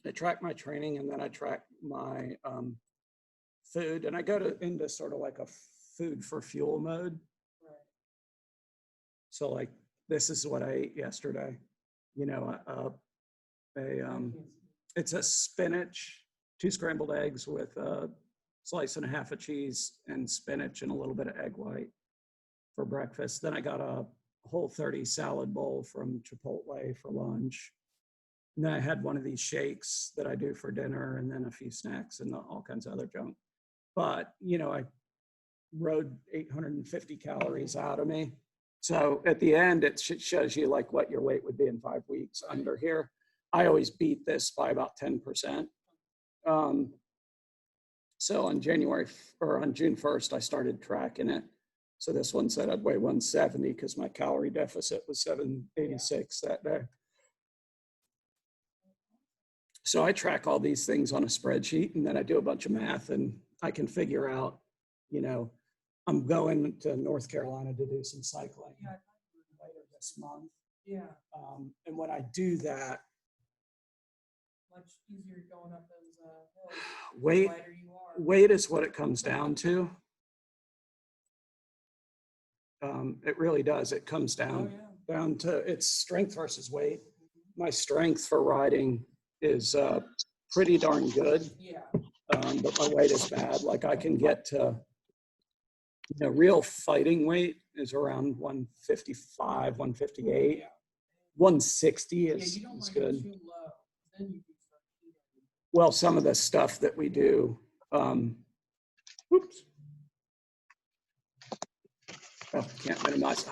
I track my training, and then I track my food, and I go into sort of like a food for fuel mode. So like, this is what I ate yesterday. You know, it's a spinach, 2 scrambled eggs with a slice and a half of cheese and spinach and a little bit of egg white for breakfast. Then I got a Whole30 salad bowl from Chipotle for lunch. And then I had one of these shakes that I do for dinner, and then a few snacks and all kinds of other junk. But, you know, I rode 850 calories out of me. So at the end, it shows you like what your weight would be in 5 weeks under here. I always beat this by about 10%. So on June 1st, I started tracking it. So this one said I'd weigh 170 because my calorie deficit was 786 that day. So I track all these things on a spreadsheet, and then I do a bunch of math, and I can figure out, you know, I'm going to North Carolina to do some cycling later this month. Yeah. And when I do that, Much easier going up those hills. weight, The lighter you are. weight is what it comes down to. It really does. It comes down to it's strength versus weight. My strength for riding is pretty darn good. Yeah. But my weight is bad. Like I can get to, you know, real fighting weight is around 155, 158. Yeah. 160 is, you don't is want to good. get too low. Then you can start eating. Well, some of the stuff that we do, oops. Oh, can't minimize.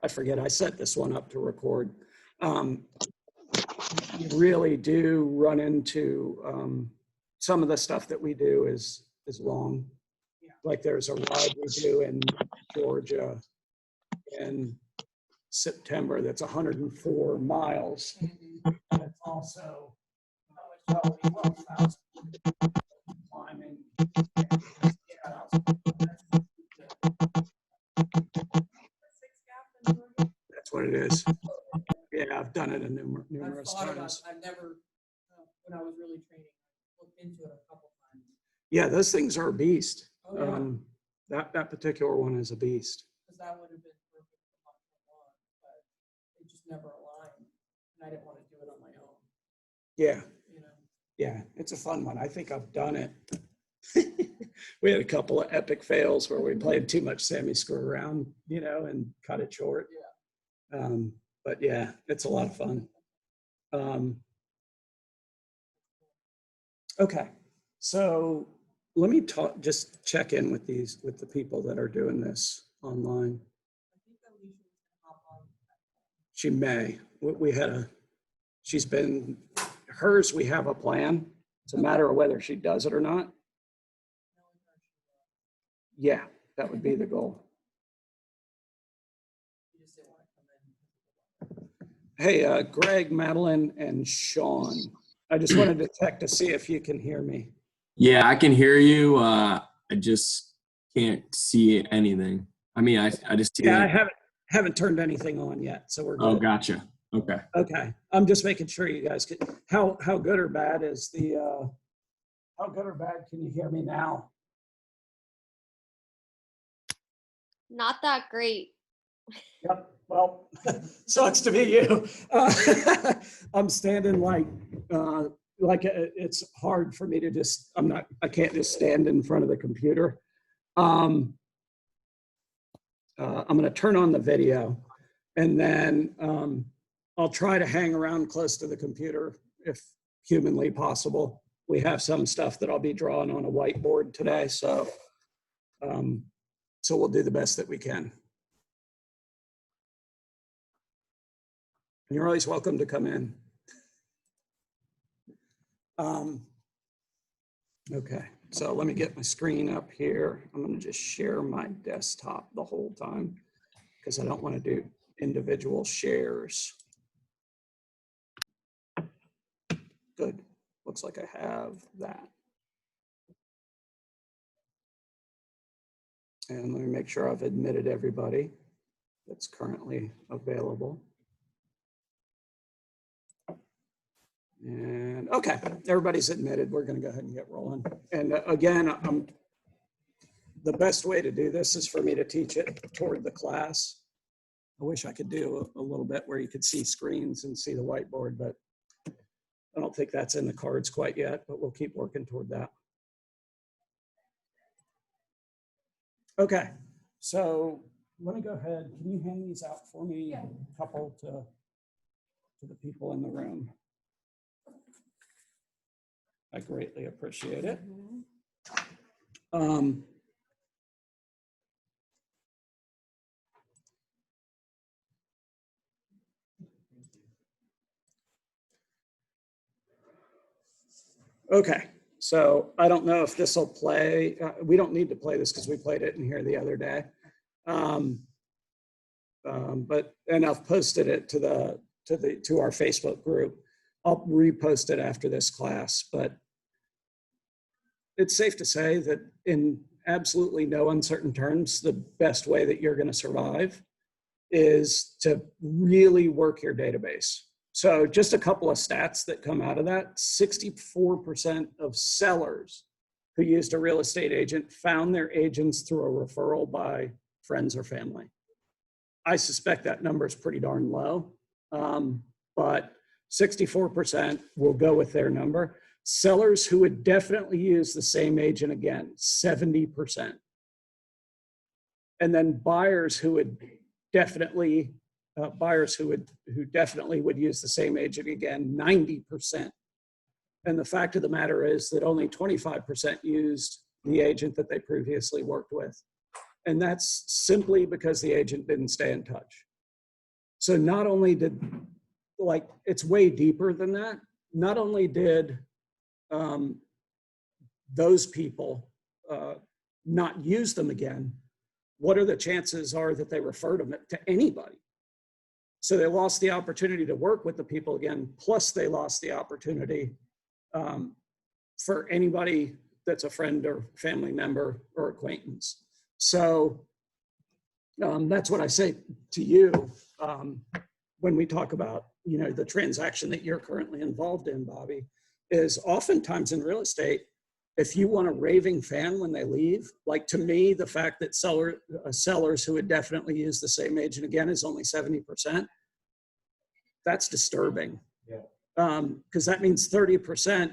I forget I set this one up to record. You really do run into some of the stuff that we do is long. Yeah. Like there's a ride we do in Georgia in September that's 104 miles. And it's also climbing. That's what it is. Yeah, I've done it numerous times. I've never, when I was really training, I looked into it a couple times. Yeah, those things are a beast. Oh, yeah. That particular one is a beast. Because that would have been perfect for my one, but it just never aligned. And I didn't want to do it on my own. Yeah, You know. yeah, it's a fun one. I think I've done it. We had a couple of epic fails where we played too much semi-screw around, you know, and cut it short. Yeah. But yeah, it's a lot of fun. Okay, so let me just check in with the people that are doing this online. I think Alicia was going to hop on. She may. She's been, hers, we have a plan. It's a matter of whether she does it or not. Yeah, that would be the goal. You just didn't want to come in. Hey, Greg, Madeline, and Sean. I just wanted to check to see if you can hear me. Yeah, I can hear you. I just can't see anything. I mean, I just see. Yeah, I haven't turned anything on yet, so we're good. Oh, gotcha. Okay. Okay, I'm just making sure you guys can. How good or bad is the? How good or bad can you hear me now? Not that great. Yep. Well, sucks to be you. I'm standing like it's hard for me to just. I can't just stand in front of the computer. I'm going to turn on the video, and then I'll try to hang around close to the computer if humanly possible. We have some stuff that I'll be drawing on a whiteboard today, so we'll do the best that we can. And you're always welcome to come in. Okay, so let me get my screen up here. I'm going to just share my desktop the whole time because I don't want to do individual shares. Good. Looks like I have that. And let me make sure I've admitted everybody that's currently available. And And okay, everybody's admitted. We're going to go ahead and get rolling. And again, the best way to do this is for me to teach it toward the class. I wish I could do a little bit where you could see screens and see the whiteboard, but I don't think that's in the cards quite yet, but we'll keep working toward that. Okay, so let me go ahead. Can you hand these out for me? Yeah. A couple to the people in the room. I greatly appreciate it. Okay, so I don't know if this will play. We don't need to play this because we played it in here the other day. And I've posted it to our Facebook group. I'll repost it after this class, but it's safe to say that in absolutely no uncertain terms, the best way that you're going to survive is to really work your database. So just a couple of stats that come out of that: 64% of sellers who used a real estate agent found their agents through a referral by friends or family. I suspect that number is pretty darn low, but 64% will go with their number. Sellers who would definitely use the same agent again, 70%. And then buyers who would definitely would use the same agent again, 90%. And the fact of the matter is that only 25% used the agent that they previously worked with. And that's simply because the agent didn't stay in touch. So not only did, it's way deeper than that. Not only did those people not use them again, what are the chances are that they referred them to anybody? So they lost the opportunity to work with the people again, plus they lost the opportunity for anybody that's a friend or family member or acquaintance. So that's what I say to you when we talk about, the transaction that you're currently involved in, Bobby, is oftentimes in real estate, if you want a raving fan when they leave, like to me, the fact that sellers who would definitely use the same agent again is only 70%, that's disturbing. Yeah. Because that means 30%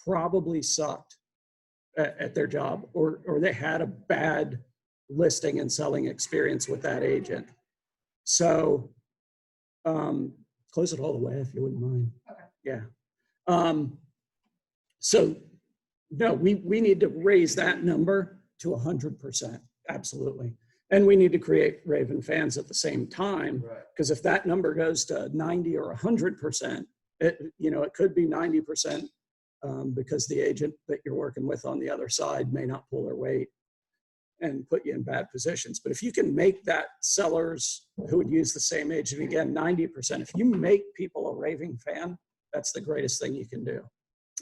probably sucked at their job, or they had a bad listing and selling experience with that agent. So close it all the way if you wouldn't mind. Okay. Yeah. So no, we need to raise that number to 100%, absolutely. And we need to create Raven fans at the same time, because if that number goes to 90 or 100%, it could be 90% because the agent that you're working with on the other side may not pull their weight and put you in bad positions. But if you can make that sellers who would use the same agent again 90%, if you make people a raving fan, that's the greatest thing you can do.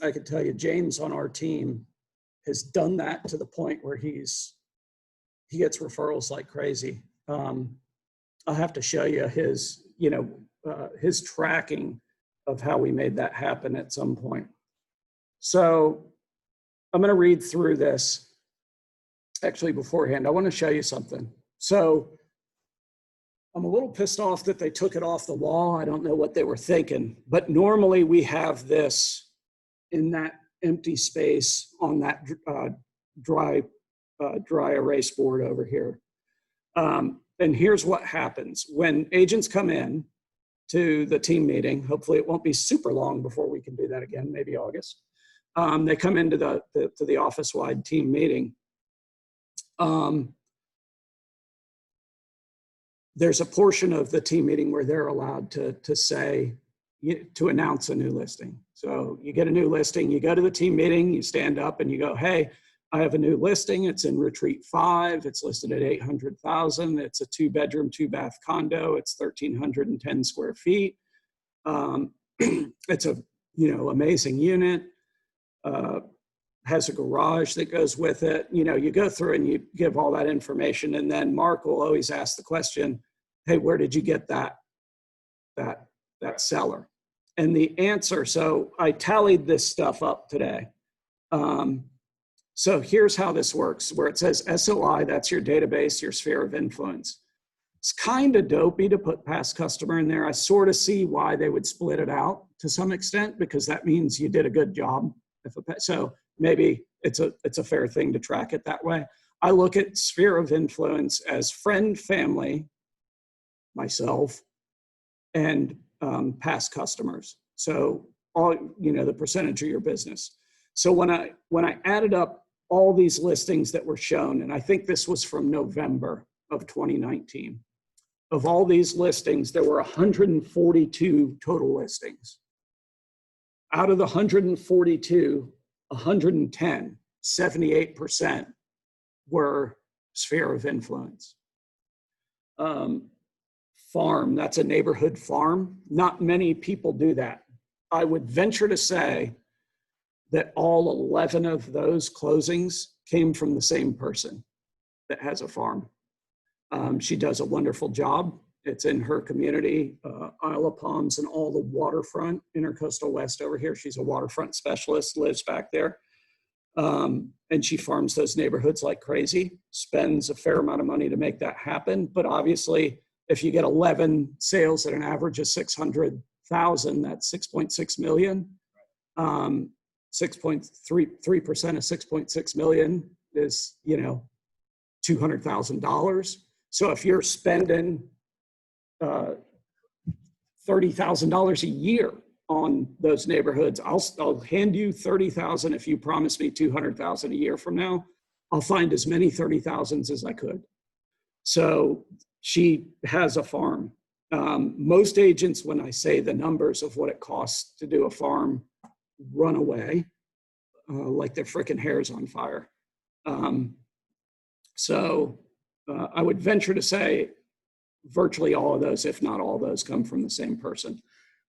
I can tell you, James on our team has done that to the point where he gets referrals like crazy. I'll have to show you his tracking of how we made that happen at some point. So I'm going to read through this. Actually, beforehand, I want to show you something. So I'm a little pissed off that they took it off the wall. I don't know what they were thinking, but normally we have this in that empty space on that dry erase board over here. And here's what happens. When agents come in to the team meeting, hopefully it won't be super long before we can do that again, maybe August. They come into the office-wide team meeting. There's a portion of the team meeting where they're allowed to announce a new listing. So you get a new listing, you go to the team meeting, you stand up and you go, hey, I have a new listing. It's in Retreat 5. It's listed at $800,000. It's a 2-bedroom, 2-bath condo. It's 1,310 square feet. It's a amazing unit. Has a garage that goes with it. You go through and you give all that information, and then Mark will always ask the question, hey, where did you get that seller? And the answer, so I tallied this stuff up today. So here's how this works, where it says SOI, that's your database, your sphere of influence. It's kind of dopey to put past customer in there. I sort of see why they would split it out to some extent, because that means you did a good job. So maybe it's a fair thing to track it that way. I look at sphere of influence as friend, family, myself, and past customers. So all, the percentage of your business. So when I added up all these listings that were shown, and I think this was from November of 2019, of all these listings, there were 142 total listings. Out of the 142, 110, 78% were sphere of influence. Farm, that's a neighborhood farm. Not many people do that. I would venture to say that all 11 of those closings came from the same person that has a farm. She does a wonderful job. It's in her community, Isle of Palms and all the waterfront, Intercoastal West over here. She's a waterfront specialist, lives back there. And she farms those neighborhoods like crazy, spends a fair amount of money to make that happen. But obviously, if you get 11 sales at an average of 600,000, that's 6.6 million. 6.3% of 6.6 million is, $200,000. So if you're spending $30,000 a year on those neighborhoods, I'll hand you 30,000 if you promise me 200,000 a year from now. I'll find as many 30,000s as I could. So she has a farm. Most agents, when I say the numbers of what it costs to do a farm, run away like their freaking hair's on fire. So I would venture to say virtually all of those, if not all of those, come from the same person.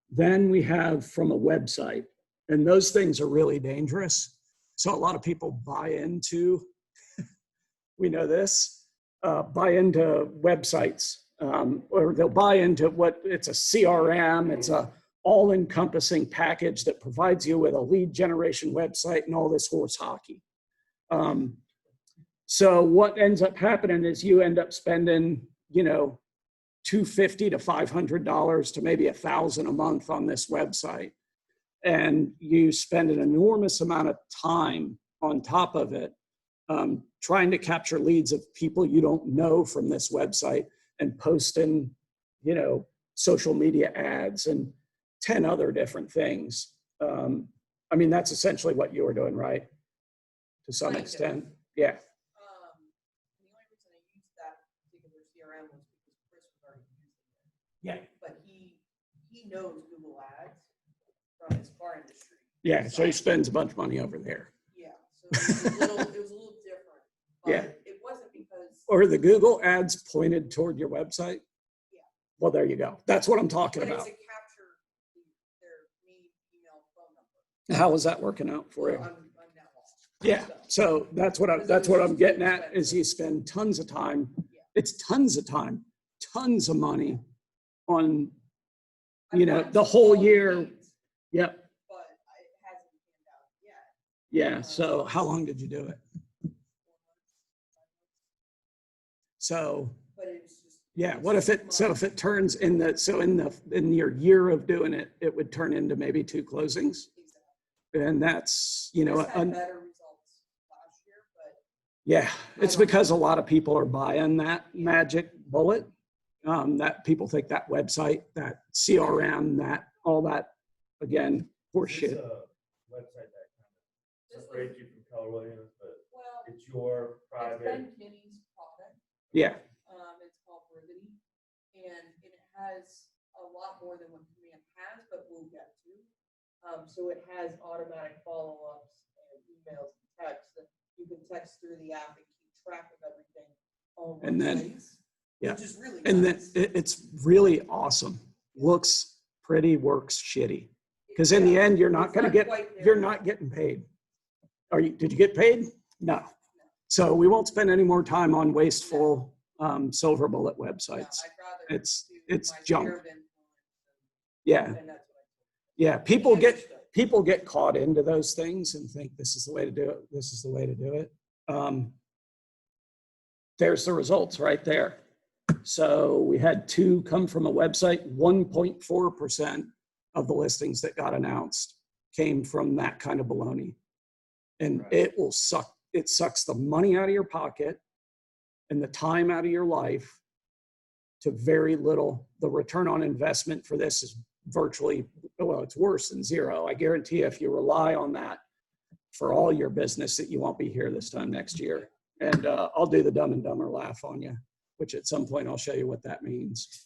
Then we have from a website, and those things are really dangerous. So a lot of people buy into, we know this, buy into websites, or they'll buy into it's a CRM, it's a all-encompassing package that provides you with a lead generation website and all this horse hockey. So what ends up happening is you end up spending, $250 to $500 to maybe $1,000 a month on this website. And you spend an enormous amount of time on top of it, trying to capture leads of people you don't know from this website and posting, social media ads and 10 other different things. That's essentially what you were doing, right? To some extent. Yeah. The only reason I used that particular CRM was because Chris was already using it. Yeah. But he knows Google Ads from his car industry. Yeah. So he spends a bunch of money over there. Yeah. So it was a little different. But Yeah. it wasn't because. Or the Google ads pointed toward your website? Yeah. Well, there you go. That's what I'm talking But it about. was to capture their name, email, phone number. How was that working out for you? On that wall. Yeah. So that's what I'm getting at is you spend tons of time. It's tons of time, tons of money on, the whole year. Yep. But it hasn't panned out yet. Yeah. So how long did you do it? So But it was just. yeah, what if it turns in your year of doing it, it would turn into maybe 2 closings. Exactly. And that's, Chris had better results last year, but. yeah, it's because a lot of people are buying that magic bullet. That people think that website, that CRM, that all that, again, horseshit. It's a website that kind of separates you from Keller Williams, but Well, it's your it's private. Ben Kinney's product. Yeah, It's called Brevity, and it has a lot more than what Command has, but we'll get to. So it has automatic follow-ups and emails and texts that you can text through the app and keep track of everything all in And one then- place, yeah. which is really and then nice. it's really awesome. Looks pretty, works shitty. Because in the Yeah, end, you're not it's going to not get, quite there you're yet. not getting paid. Did you get paid? No. So we won't spend any more time on wasteful silver bullet Yeah, websites. I'd rather It's do it's my junk. sphere of influence Yeah. and that's what I Yeah, people get caught into those things and think this is the way to do it. This is the way to do it. There's the results right there. So we had 2 come from a website. 1.4% of the listings that got announced came from that kind of baloney. And it will suck. It sucks the money out of your pocket and the time out of your life to very little. The return on investment for this is virtually, well, it's worse than zero. I guarantee you, if you rely on that for all your business, that you won't be here this time next year. And I'll do the Dumb and Dumber laugh on you, which at some point I'll show you what that means.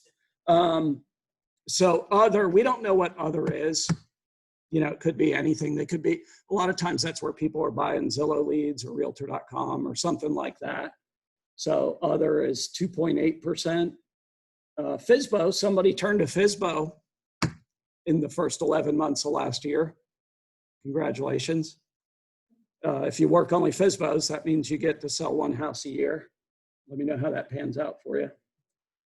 So other, we don't know what other is. You know, it could be anything. They could be, a lot of times that's where people are buying Zillow leads or Realtor.com or something like that. So other is 2.8%. FSBO, somebody turned to FSBO in the first 11 months of last year. Congratulations. If you work only FSBOs, that means you get to sell 1 house a year. Let me know how that pans out for you.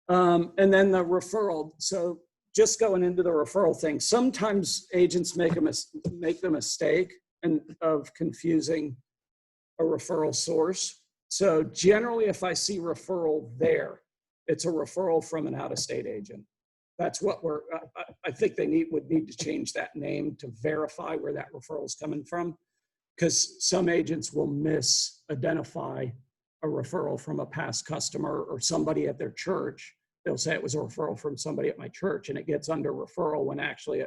And then the referral. So just going into the referral thing, sometimes agents make the mistake of confusing a referral source. So generally, if I see referral there, it's a referral from an out-of-state agent. That's what I think they would need to change that name to verify where that referral is coming from, because some agents will misidentify a referral from a past customer or somebody at their church. They'll say it was a referral from somebody at my church, and it gets under referral when actually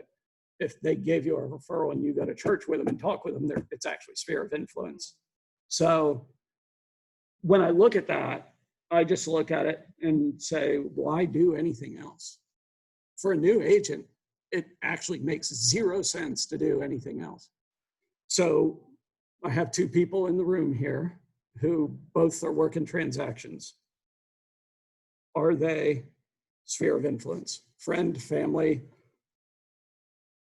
if they gave you a referral and you go to church with them and talk with them, it's actually sphere of influence. So when I look at that, I just look at it and say, why do anything else? For a new agent, it actually makes 0 sense to do anything else. So I have 2 people in the room here who both are working transactions. Are they sphere of influence? Friend, family?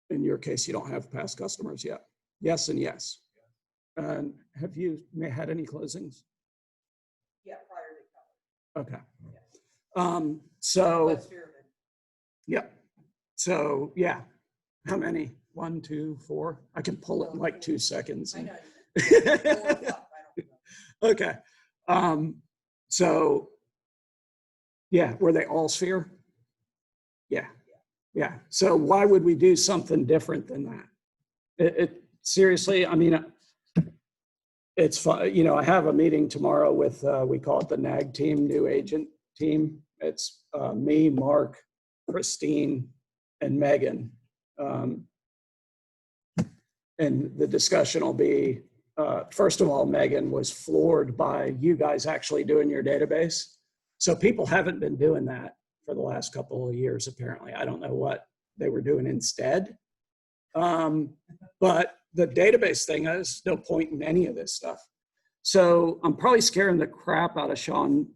In your case, you don't have past customers yet. Yes and yes. And have you had any closings? Yeah, prior to college. Okay. So, But sphere of influence. yeah. So, yeah. How many? 1, 2, 4? I can pull it in like 2 seconds. I know. 4 or 5, I don't know. Okay. So, yeah, were they all sphere? Yeah. Yeah. So why would we do something different than that? Seriously, I mean, it's fun. You know, I have a meeting tomorrow with, we call it the NAG team, new agent team. It's me, Mark, Christine, and Megan. And the discussion will be, first of all, Megan was floored by you guys actually doing your database. So people haven't been doing that for the last couple of years, apparently. I don't know what they were doing instead. But the database thing, there's no point in any of this stuff. So I'm probably scaring the crap out of Sean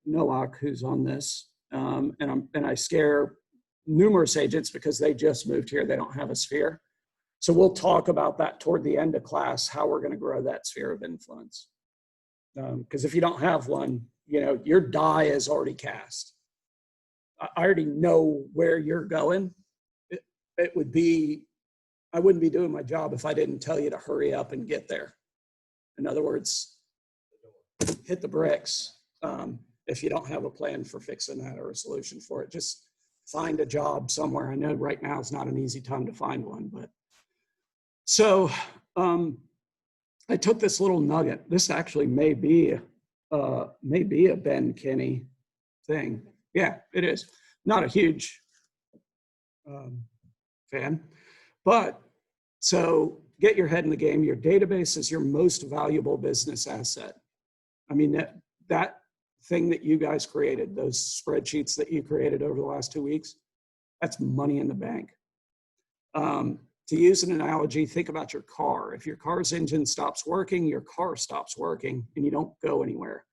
Nowak, who's on this. And I scare numerous agents because they just moved here. They don't have a sphere. So we'll talk about that toward the end of class, how we're going to grow that sphere of influence. Because if you don't have one, you know, your die is already cast. I already know where you're going. It would be, I wouldn't be doing my job if I didn't tell you to hurry up and get there. In other words, hit the bricks. If you don't have a plan for fixing that or a solution for it, just find a job somewhere. I know right now is not an easy time to find one, but so I took this little nugget. This actually may be a Ben Kinney thing. Yeah, it is. Not a huge fan, but so get your head in the game. Your database is your most valuable business asset. I mean, that thing that you guys created, those spreadsheets that you created over the last 2 weeks, that's money in the bank. To use an analogy, think about your car. If your car's engine stops working, your car stops working and you don't go anywhere.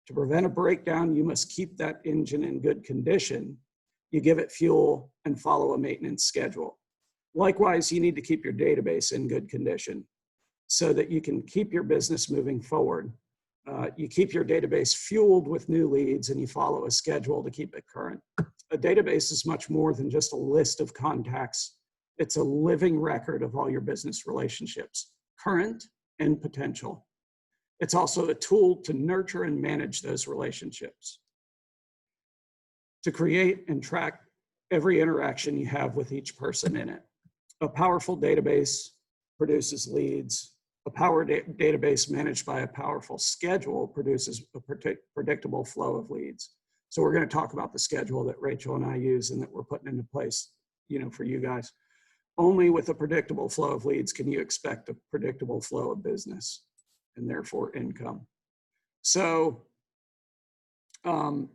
To prevent a breakdown, you must keep that engine in good condition. You give it fuel and follow a maintenance schedule. Likewise, you need to keep your database in good condition so that you can keep your business moving forward. You keep your database fueled with new leads and you follow a schedule to keep it current. A database is much more than just a list of contacts It's a living record of all your business relationships, current and potential. It's also a tool to nurture and manage those relationships, to create and track every interaction you have with each person in it. A powerful database produces leads. A database managed by a powerful schedule produces a predictable flow of leads. So we're going to talk about the schedule that Rachel and I use and that we're putting into place, for you guys. Only with a predictable flow of leads can you expect a predictable flow of business and therefore income. So I'm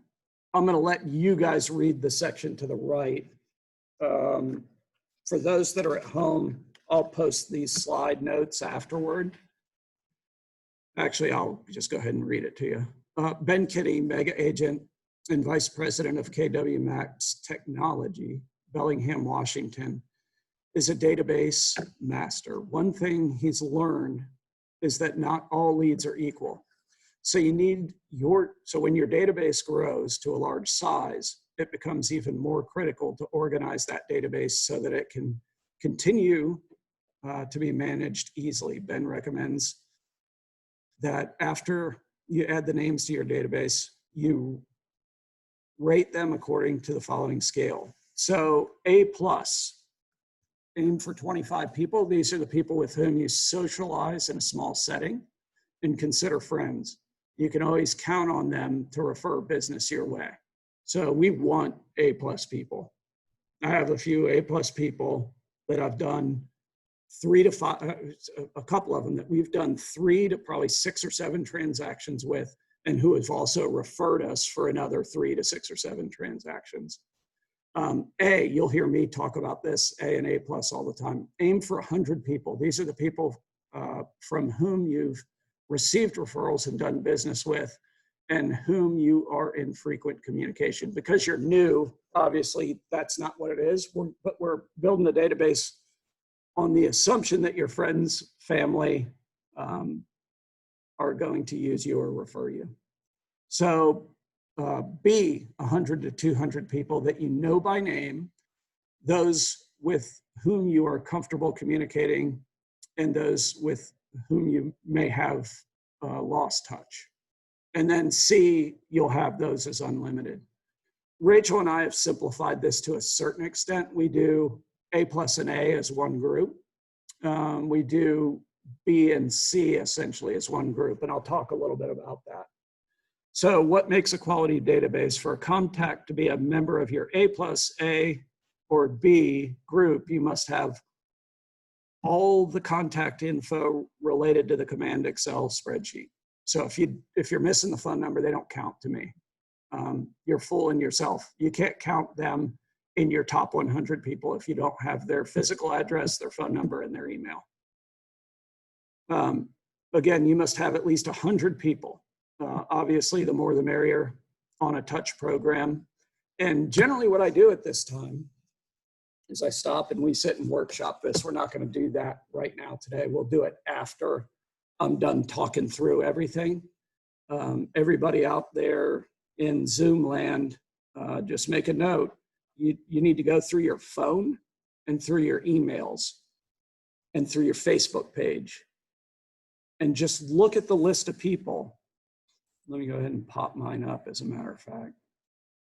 going to let you guys read the section to the right. For those that are at home, I'll post these slide notes afterward. Actually, I'll just go ahead and read it to you. Ben Kitty, mega agent and vice president of KW Max Technology, Bellingham, Washington, is a database master. One thing he's learned is that not all leads are equal. So when your database grows to a large size, it becomes even more critical to organize that database so that it can continue to be managed easily. Ben recommends that after you add the names to your database, you rate them according to the following scale. So A+, aim for 25 people. These are the people with whom you socialize in a small setting and consider friends. You can always count on them to refer business your way. So we want A+ people. I have a few A+ people that I've done 3 to 5, a couple of them that we've done 3 to probably 6 or 7 transactions with, and who have also referred us for another 3 to 6 or 7 transactions. You'll hear me talk about this, A and A+ all the time. Aim for 100 people. These are the people from whom you've received referrals and done business with, and whom you are in frequent communication. Because you're new, obviously that's not what it is, but we're building a database on the assumption that your friends, family are going to use you or refer you. So B, 100 to 200 people that you know by name, those with whom you are comfortable communicating, and those with whom you may have lost touch. And then C, you'll have those as unlimited. Rachel and I have simplified this to a certain extent. We do A+ and A as one group. We do B and C essentially as one group, and I'll talk a little bit about that. So what makes a quality database? For a contact to be a member of your A+, A, or B group, you must have all the contact info related to the Command Excel spreadsheet. So if you're missing the phone number, they don't count to me. You're fooling yourself. You can't count them in your top 100 people if you don't have their physical address, their phone number, and their email. Again, you must have at least 100 people. Obviously, the more the merrier on a touch program. And generally what I do at this time is I stop and we sit and workshop this. We're not going to do that right now today. We'll do it after I'm done talking through everything. Everybody out there in Zoom land, just make a note. You need to go through your phone and through your emails and through your Facebook page and just look at the list of people. Let me go ahead and pop mine up, as a matter of fact.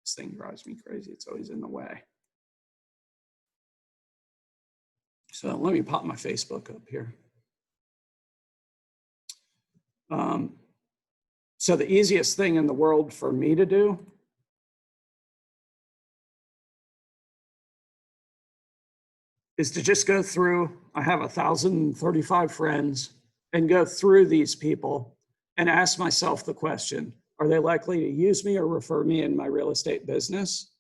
This thing drives me crazy. It's always in the way. So let me pop my Facebook up here. So the easiest thing in the world for me to do is to just go through, I have 1,035 friends, and go through these people and ask myself the question, are they likely to use me or refer me in my real estate business?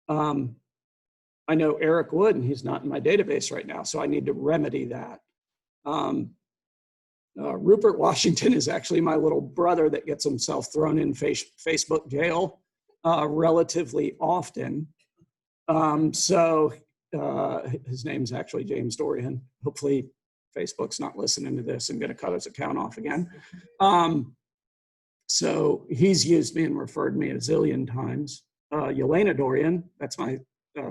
I know Eric Wood, and he's not in my database right now, so I need to remedy that. Rupert Washington is actually my little brother that gets himself thrown in Facebook jail relatively often. His name's actually James Dorian. Hopefully Facebook's not listening to this and gonna cut his account off again. So he's used me and referred me a zillion times. Yelena Dorian, that's my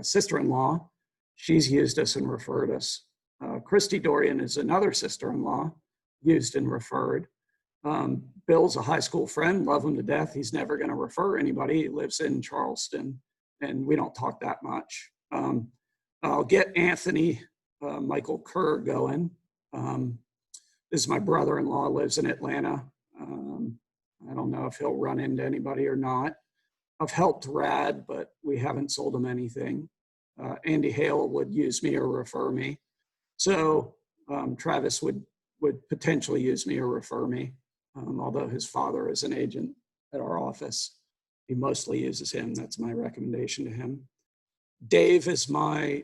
sister-in-law. She's used us and referred us. Christy Dorian is another sister-in-law, used and referred. Bill's a high school friend, love him to death. He's never going to refer anybody. He lives in Charleston, and we don't talk that much. I'll get Anthony Michael Kerr going. This is my brother-in-law, lives in Atlanta. I don't know if he'll run into anybody or not. I've helped Rad, but we haven't sold him anything. Andy Hale would use me or refer me. So Travis would potentially use me or refer me, although his father is an agent at our office. He mostly uses him. That's my recommendation to him. Dave is my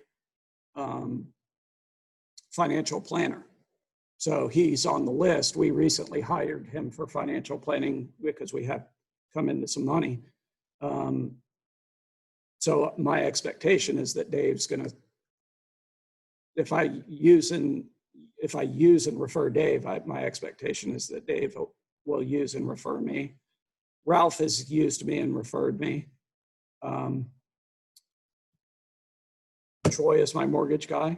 financial planner. So he's on the list. We recently hired him for financial planning because we have come into some money. So my expectation is that Dave's gonna, if I use and refer Dave, my expectation is that Dave will use and refer me. Ralph has used me and referred me. Troy is my mortgage guy.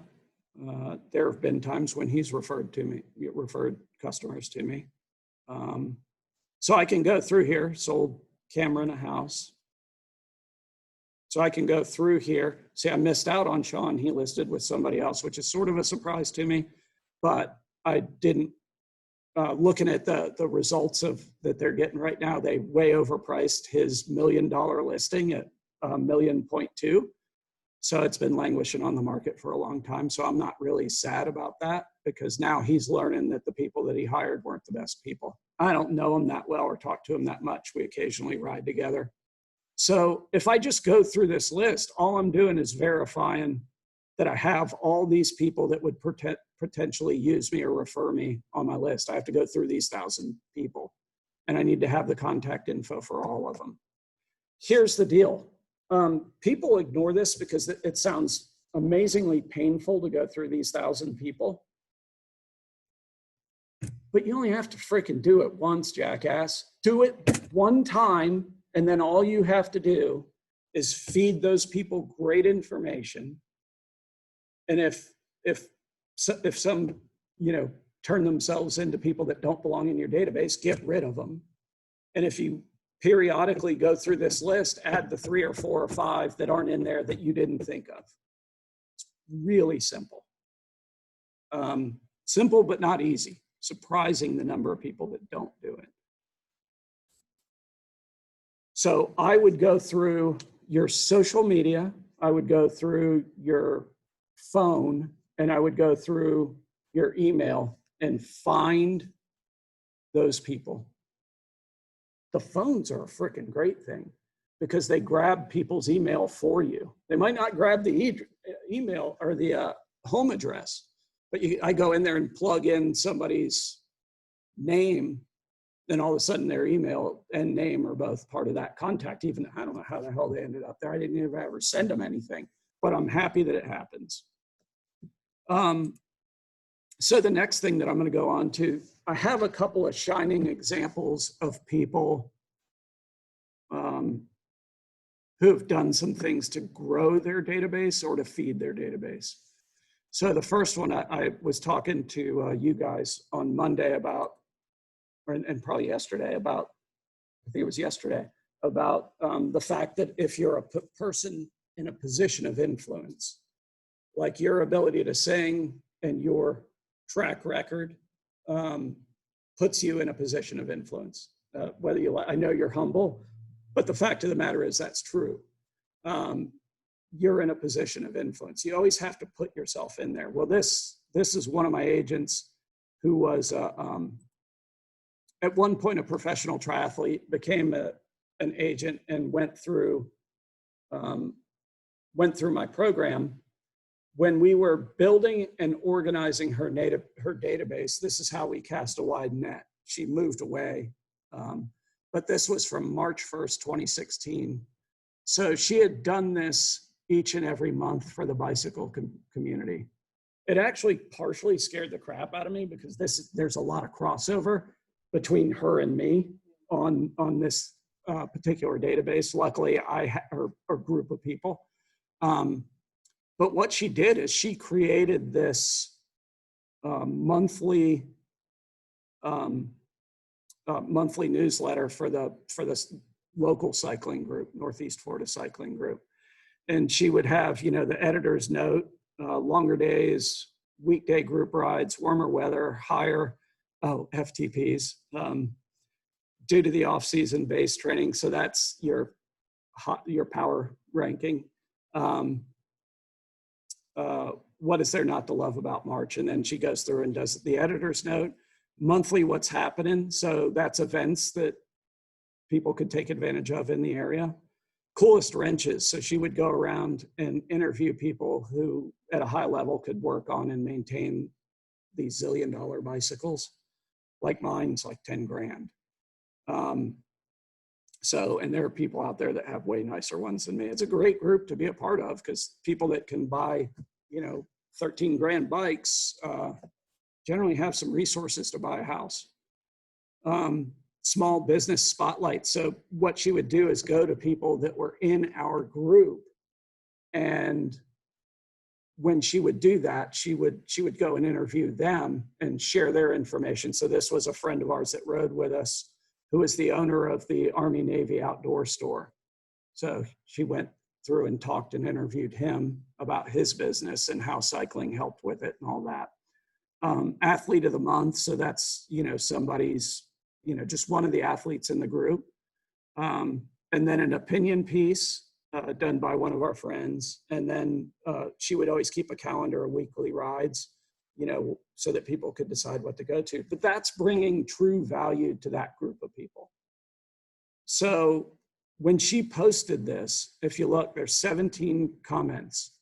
There have been times when he's referred customers to me. So I can go through here, sold Cameron a house. So I can go through here. See, I missed out on Sean. He listed with somebody else, which is sort of a surprise to me, but I didn't, looking at the results that they're getting right now, they way overpriced his $1 million listing at $1.2 million. So it's been languishing on the market for a long time. So I'm not really sad about that because now he's learning that the people that he hired weren't the best people. I don't know him that well or talk to him that much. We occasionally ride together. So if I just go through this list, all I'm doing is verifying that I have all these people that would potentially use me or refer me on my list. I have to go through these 1,000 people and I need to have the contact info for all of them. Here's the deal. People ignore this because it sounds amazingly painful to go through these 1,000 people. But you only have to freaking do it once, jackass. Do it one time, and then all you have to do is feed those people great information. And if some, turn themselves into people that don't belong in your database, get rid of them. And if you periodically go through this list, add the 3 or 4 or 5 that aren't in there that you didn't think of. It's really simple. Simple, but not easy. Surprising the number of people that don't do it. So I would go through your social media, I would go through your phone, and I would go through your email and find those people. The phones are a freaking great thing because they grab people's email for you. They might not grab the email or the home address, but I go in there and plug in somebody's name, then all of a sudden their email and name are both part of that contact. Even I don't know how the hell they ended up there. I didn't even ever send them anything, but I'm happy that it happens. So the next thing that I'm going to go on to, I have a couple of shining examples of people who have done some things to grow their database or to feed their database. So the first one, I was talking to you guys on Monday about, and probably yesterday about, I think it was yesterday, about the fact that if you're a person in a position of influence, like your ability to sing and your track record puts you in a position of influence. Whether you, I know you're humble, but the fact of the matter is that's true. You're in a position of influence. You always have to put yourself in there. Well, this is one of my agents who was at one point a professional triathlete, became an agent and went through my program. When we were building and organizing her database, this is how we cast a wide net. She moved away, but this was from March 1st, 2016. So she had done this each and every month for the bicycle community. It actually partially scared the crap out of me because there's a lot of crossover between her and me on this particular database. Luckily, I had a group of people. But what she did is she created this monthly monthly newsletter for this local cycling group, Northeast Florida Cycling Group. And she would have, you know, the editor's note, longer days, weekday group rides, warmer weather, higher, FTPs, due to the off-season base training. So that's your power ranking. What is there not to love about March? And then she goes through and does the editor's note, monthly what's happening. So that's events that people could take advantage of in the area. Coolest wrenches. So she would go around and interview people who at a high level could work on and maintain these zillion-dollar bicycles. Like mine's like 10 grand. So, and there are people out there that have way nicer ones than me. It's a great group to be a part of because people that can buy, you know, 13 grand bikes generally have some resources to buy a house. Small business spotlight. So what she would do is go to people that were in our group, and when she would do that, she would go and interview them and share their information. So this was a friend of ours that rode with us, who is the owner of the Army Navy outdoor store. So she went through and talked and interviewed him about his business and how cycling helped with it and all that. Athlete of the month. So that's, you know, somebody's, you know, just one of the athletes in the group. And then an opinion piece done by one of our friends. And then she would always keep a calendar of weekly rides, you know, so that people could decide what to go to. But that's bringing true value to that group of people. So when she posted this, if you look, there's 17 comments.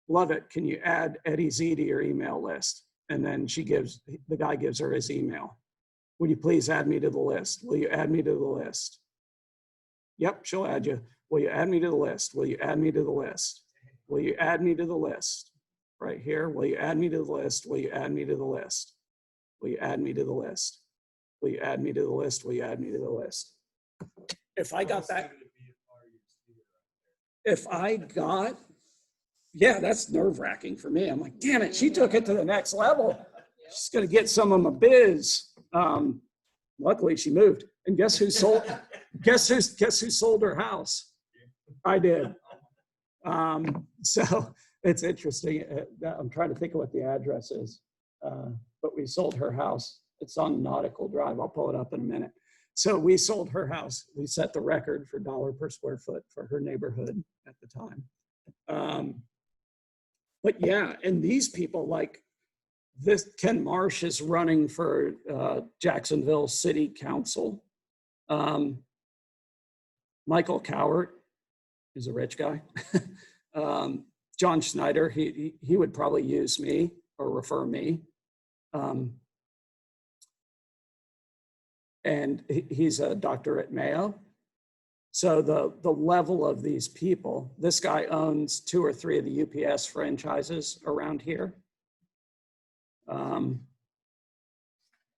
Love it. Can you add Eddie Z to your email list? And then the guy gives her his email. Would you please add me to the list? Will you add me to the list? Yep, she'll add you. Will you add me to the list? Will you add me to the list? Will you add me to the list? Right here, will you add me to the list? Will you add me to the list? Will you add me to the list? Will you add me to the list? Will you add me to the list? If I got that, yeah, that's nerve-wracking for me. I'm like, damn it, she took it to the next level. She's gonna get some of my biz. Luckily she moved. And guess who sold her house? I did. So it's interesting. I'm trying to think of what the address is, but we sold her house. It's on Nautical Drive. I'll pull it up in a minute. So we sold her house. We set the record for dollar per square foot for her neighborhood at the time. But yeah, and these people like this, Ken Marsh is running for Jacksonville City Council. Michael Cowart is a rich guy. John Schneider, he would probably use me or refer me. And he's a doctor at Mayo. So the level of these people, this guy owns 2 or 3 of the UPS franchises around here.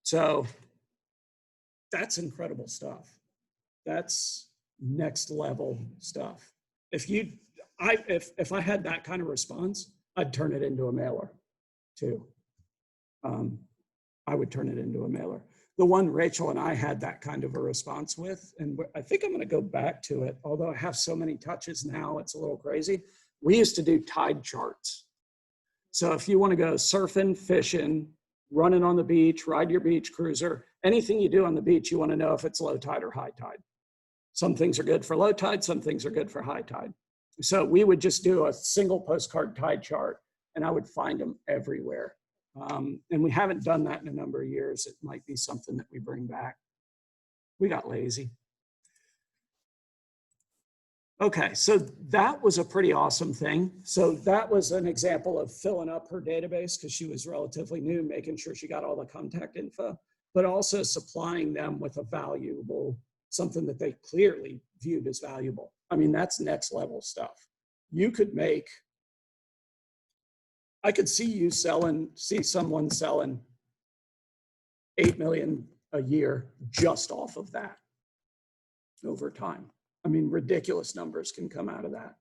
So that's incredible stuff. That's next level stuff. If I had that kind of response, I'd turn it into a mailer too. I would turn it into a mailer. The one Rachel and I had that kind of a response with, and I think I'm going to go back to it, although I have so many touches now, it's a little crazy. We used to do tide charts. So if you want to go surfing, fishing, running on the beach, ride your beach cruiser, anything you do on the beach, you want to know if it's low tide or high tide. Some things are good for low tide, some things are good for high tide. So we would just do a single postcard tide chart, and I would find them everywhere. And we haven't done that in a number of years. It might be something that we bring back. We got lazy. Okay, so that was a pretty awesome thing. So that was an example of filling up her database because she was relatively new, making sure she got all the contact info, but also supplying them with a valuable, something that they clearly viewed as valuable. I mean, that's next level stuff. You could make, I could see someone selling 8 million a year just off of that over time. I mean, ridiculous numbers can come out of that.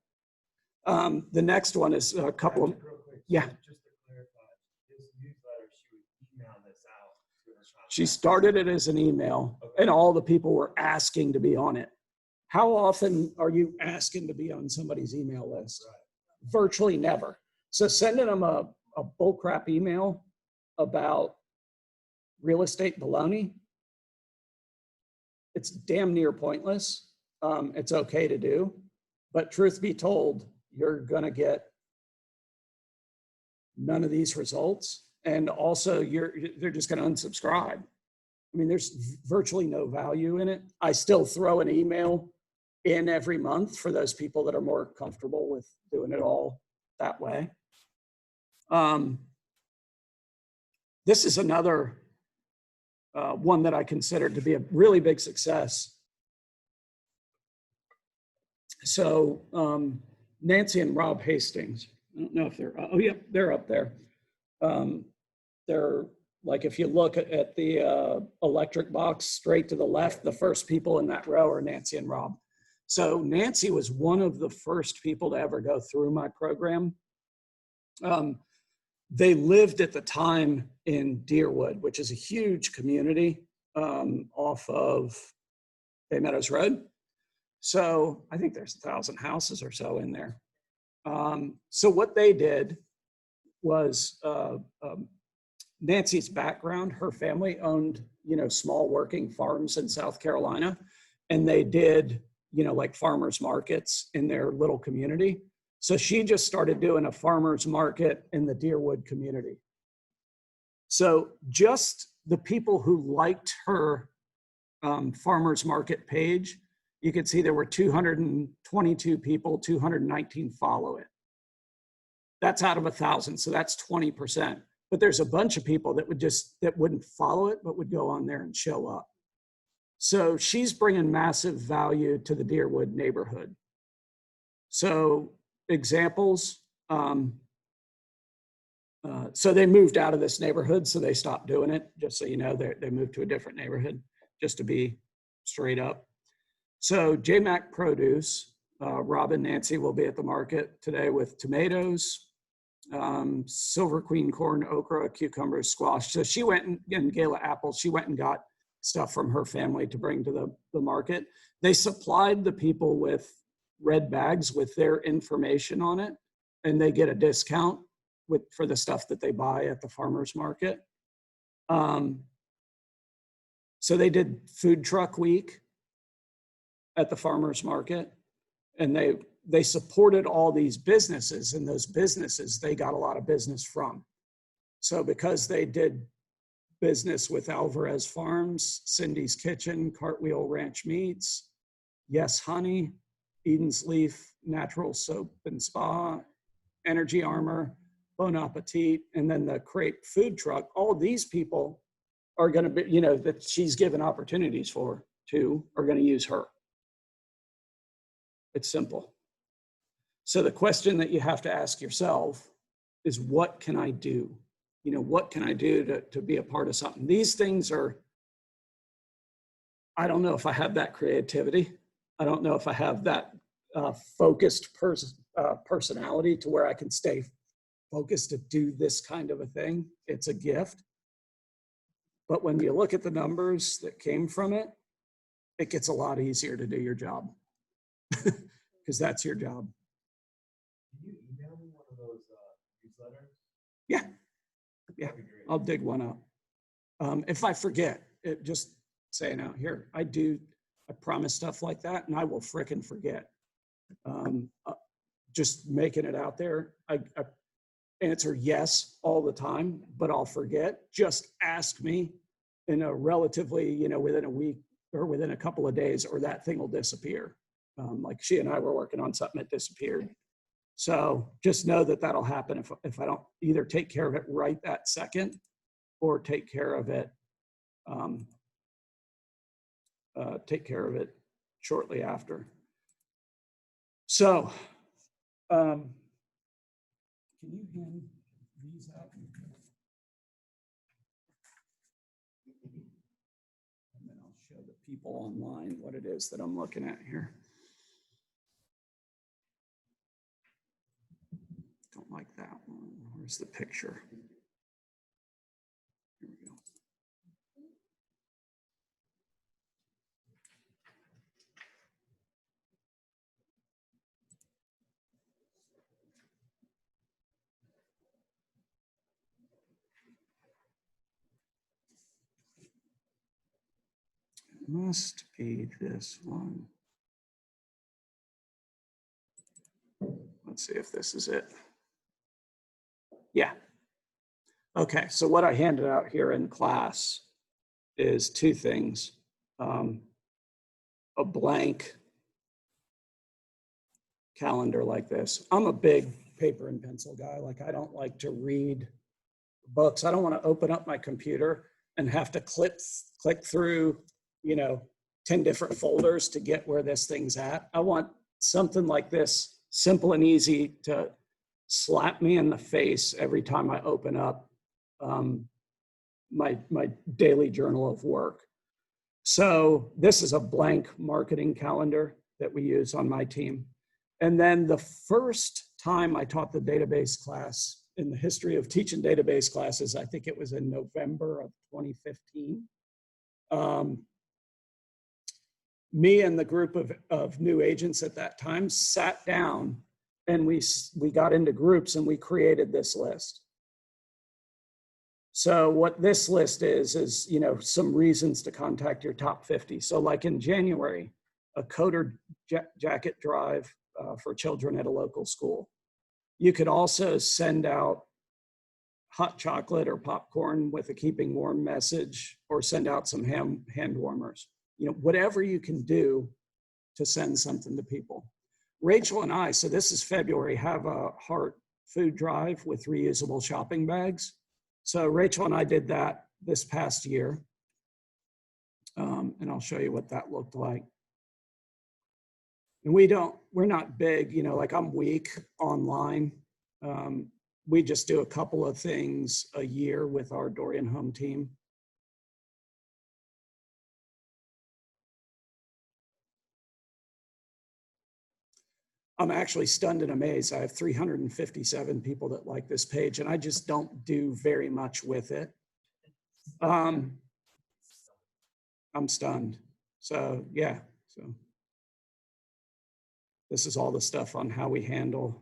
The next one is a couple of, Real quick, so yeah. Just to clarify, this newsletter, she would email this out to her She contacts. started it as an email and all the people were asking to be on it. How often are you asking to be on somebody's email list? Right. Virtually never. So sending them a bullcrap email about real estate baloney, it's damn near pointless. It's okay to do, but truth be told, you're gonna get none of these results. And also they're just gonna unsubscribe. I mean, there's virtually no value in it. I still throw an email in every month for those people that are more comfortable with doing it all that way. This is another one that I considered to be a really big success. So Nancy and Rob Hastings, I don't know if they're, oh yeah, they're up there. They're like, if you look at the electric box straight to the left, the first people in that row are Nancy and Rob. So Nancy was one of the first people to ever go through my program. They lived at the time in Deerwood, which is a huge community off of Bay Meadows Road. So I think there's 1,000 houses or so in there. So what they did was Nancy's background, her family owned, small working farms in South Carolina, and they did, like farmers markets in their little community. So she just started doing a farmers market in the Deerwood community. So just the people who liked her farmers market page, you could see there were 222 people, 219 follow it. That's out of 1,000, so that's 20%. But there's a bunch of people that wouldn't follow it, but would go on there and show up. So she's bringing massive value to the Deerwood neighborhood. So examples, so they moved out of this neighborhood, so they stopped doing it. Just so you know, they moved to a different neighborhood, just to be straight up. So JMac Produce, Rob and Nancy will be at the market today with tomatoes, Silver Queen corn, okra, cucumbers, squash. So she went and Gala apples, she went and got stuff from her family to bring to the market. They supplied the people with red bags with their information on it, and they get a discount for the stuff that they buy at the farmer's market. So they did food truck week at the farmer's market, and they supported all these businesses, and those businesses they got a lot of business from. So because they did business with Alvarez Farms, Cindy's Kitchen, Cartwheel Ranch Meats, Yes Honey, Eden's Leaf, Natural Soap and Spa, Energy Armor, Bon Appetit, and then the Crepe food truck, all these people are going to be, that she's given opportunities are going to use her. It's simple. So the question that you have to ask yourself is, what can I do? What can I do to be a part of something? These things are, I don't know if I have that creativity. I don't know if I have that focused personality to where I can stay focused to do this kind of a thing. It's a gift. But when you look at the numbers that came from it, it gets a lot easier to do your job because that's your job. Can you email me one of those newsletters? Yeah. Yeah, That'd be great. I'll dig one up. If I forget, just saying out here, I promise stuff like that and I will frickin' forget. Just making it out there. I answer yes all the time, but I'll forget. Just ask me in a relatively, within a week or within a couple of days, or that thing will disappear. Like she and I were working on something that disappeared. So just know that that'll happen if I don't either take care of it right that second or take care of it shortly after. So can you hand these out? And then I'll show the people online what it is that I'm looking at here. Where's the picture? Here we go. It must be this one. Let's see if this is it. Yeah. Okay, so what I handed out here in class is two things. A blank calendar like this. I'm a big paper and pencil guy. Like, I don't like to read books. I don't want to open up my computer and have to click through, 10 different folders to get where this thing's at. I want something like this, simple and easy to slap me in the face every time I open up my daily journal of work. So this is a blank marketing calendar that we use on my team. And then the first time I taught the database class in the history of teaching database classes, I think it was in November of 2015. Me and the group of new agents at that time sat down and we got into groups and we created this list. So what this list is, some reasons to contact your top 50. So like in January, a coder jacket drive for children at a local school. You could also send out hot chocolate or popcorn with a keeping warm message, or send out some hand warmers. Whatever you can do to send something to people. Rachel and I, so this is February, have a heart food drive with reusable shopping bags. So Rachel and I did that this past year. And I'll show you what that looked like. And we're not big, like I'm weak online. We just do a couple of things a year with our Dorian Home team. I'm actually stunned and amazed. I have 357 people that like this page, and I just don't do very much with it. I'm stunned. So yeah, so this is all the stuff on how we handle.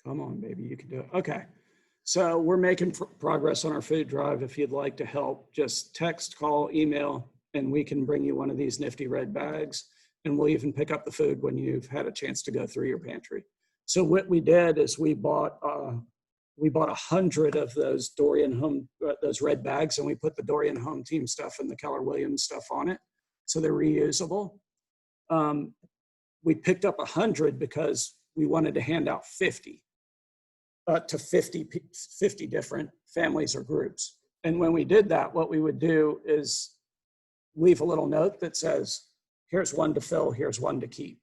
Come on, baby, you can do it. Okay, so we're making progress on our food drive. If you'd like to help, just text, call, email, and we can bring you one of these nifty red bags, and we'll even pick up the food when you've had a chance to go through your pantry. So what we did is we bought 100 of those Dorian Home, those red bags, and we put the Dorian Home team stuff and the Keller Williams stuff on it, so they're reusable. We picked up 100 because we wanted to hand out 50 to 50 different families or groups. And when we did that, what we would do is leave a little note that says, here's one to fill, here's one to keep.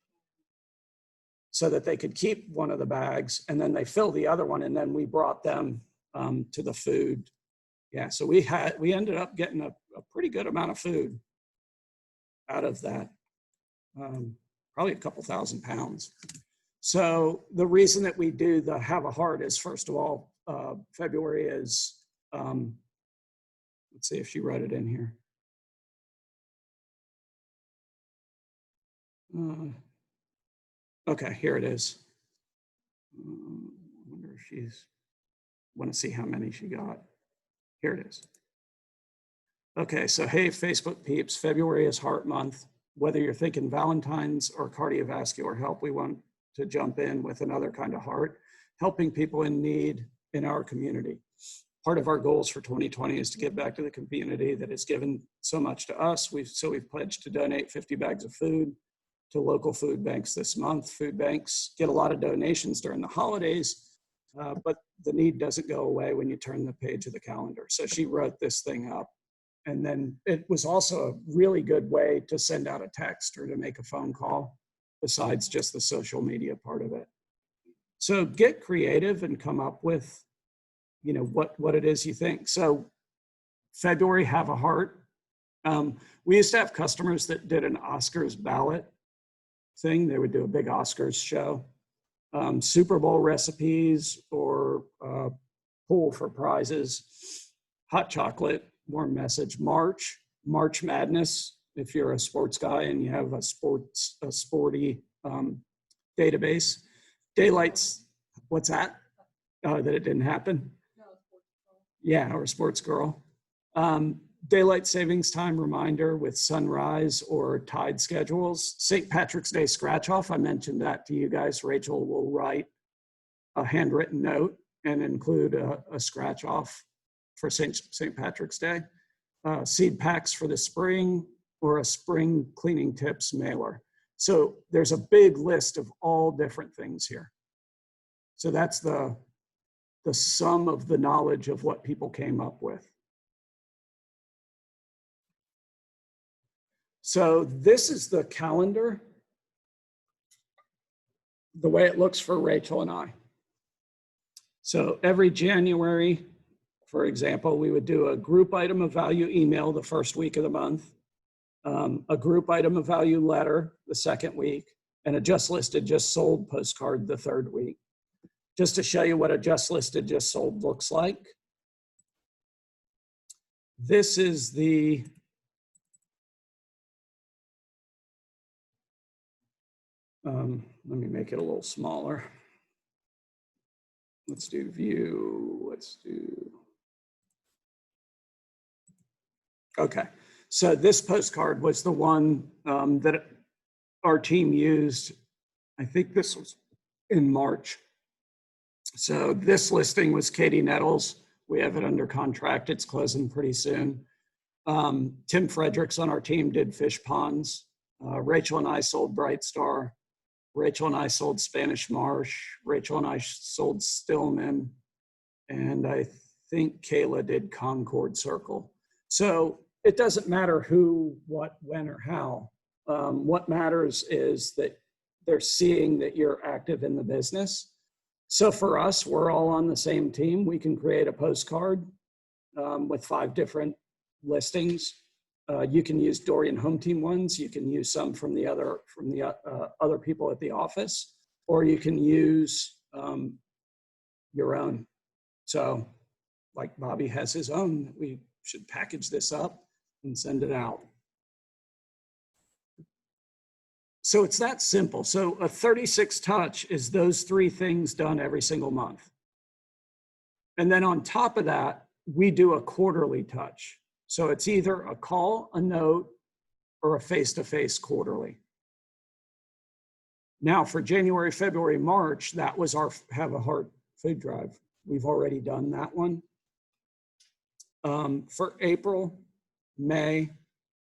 So that they could keep one of the bags and then they fill the other one, and then we brought them to the food. Yeah, so we ended up getting a pretty good amount of food out of that, probably a couple thousand pounds. So the reason that we do the Have a Heart is, first of all, February is, let's see if she wrote it in here. Okay, here it is. I wonder if she's, want to see how many she got. Here it is. Okay, so hey, Facebook peeps, February is Heart Month. Whether you're thinking Valentine's or cardiovascular help, we want to jump in with another kind of heart, helping people in need in our community. Part of our goals for 2020 is to give back to the community that has given so much to us. We've pledged to donate 50 bags of food to local food banks this month. Food banks get a lot of donations during the holidays, but the need doesn't go away when you turn the page of the calendar. So she wrote this thing up. And then it was also a really good way to send out a text or to make a phone call, besides just the social media part of it. So get creative and come up with, what it is you think. So February, Have a Heart. We used to have customers that did an Oscars ballot thing. They would do a big Oscars show. Super Bowl recipes or pool for prizes, hot chocolate, warm message, March Madness. If you're a sports guy and you have a sporty database, daylights. What's that? That it didn't happen. No, sports call. Yeah, or sports girl. Daylight savings time reminder with sunrise or tide schedules. St. Patrick's Day scratch off. I mentioned that to you guys. Rachel will write a handwritten note and include a scratch off for St. Patrick's Day. Seed packs for the spring or a spring cleaning tips mailer. So there's a big list of all different things here. So that's the sum of the knowledge of what people came up with. So this is the calendar, the way it looks for Rachel and I. So every January, for example, we would do a group item of value email the first week of the month, a group item of value letter the second week, and a just listed, just sold postcard the third week. Just to show you what a just listed, just sold looks like. This is the let me make it a little smaller. Let's do view. Let's do. Okay, so this postcard was the one that our team used. I think this was in March. So this listing was Katie Nettles. We have it under contract. It's closing pretty soon. Tim Fredericks on our team did Fish Ponds. Rachel and I sold Bright Star. Rachel and I sold Spanish Marsh. Rachel and I sold Stillman. And I think Kayla did Concord Circle. So it doesn't matter who, what, when, or how. What matters is that they're seeing that you're active in the business. So for us, we're all on the same team. We can create a postcard with 5 different listings. You can use Dorian Home Team ones. You can use some from the other people at the office, or you can use your own. So like Bobby has his own, we should package this up and send it out. So it's that simple. So a 36 touch is those 3 things done every single month. And then on top of that, we do a quarterly touch. So it's either a call, a note, or a face-to-face quarterly. Now for January, February, March, that was our Have a Heart food drive. We've already done that one. For April, May,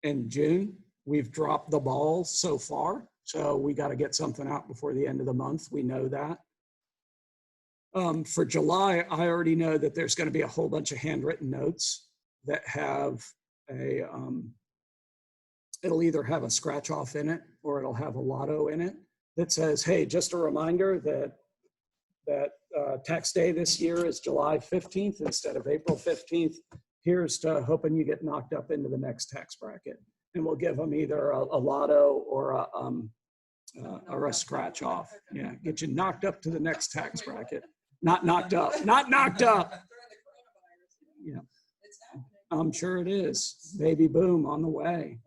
and June, we've dropped the ball so far. So we got to get something out before the end of the month. We know that. For July, I already know that there's going to be a whole bunch of handwritten notes that have a, it'll either have a scratch off in it or it'll have a lotto in it that says, hey, just a reminder that tax day this year is July 15th instead of April 15th. Here's to hoping you get knocked up into the next tax bracket. And we'll give them either a lotto or a scratch off. Yeah, get you knocked up to the next tax bracket. Not knocked up, not knocked up. Yeah, I'm sure it is. Baby boom on the way.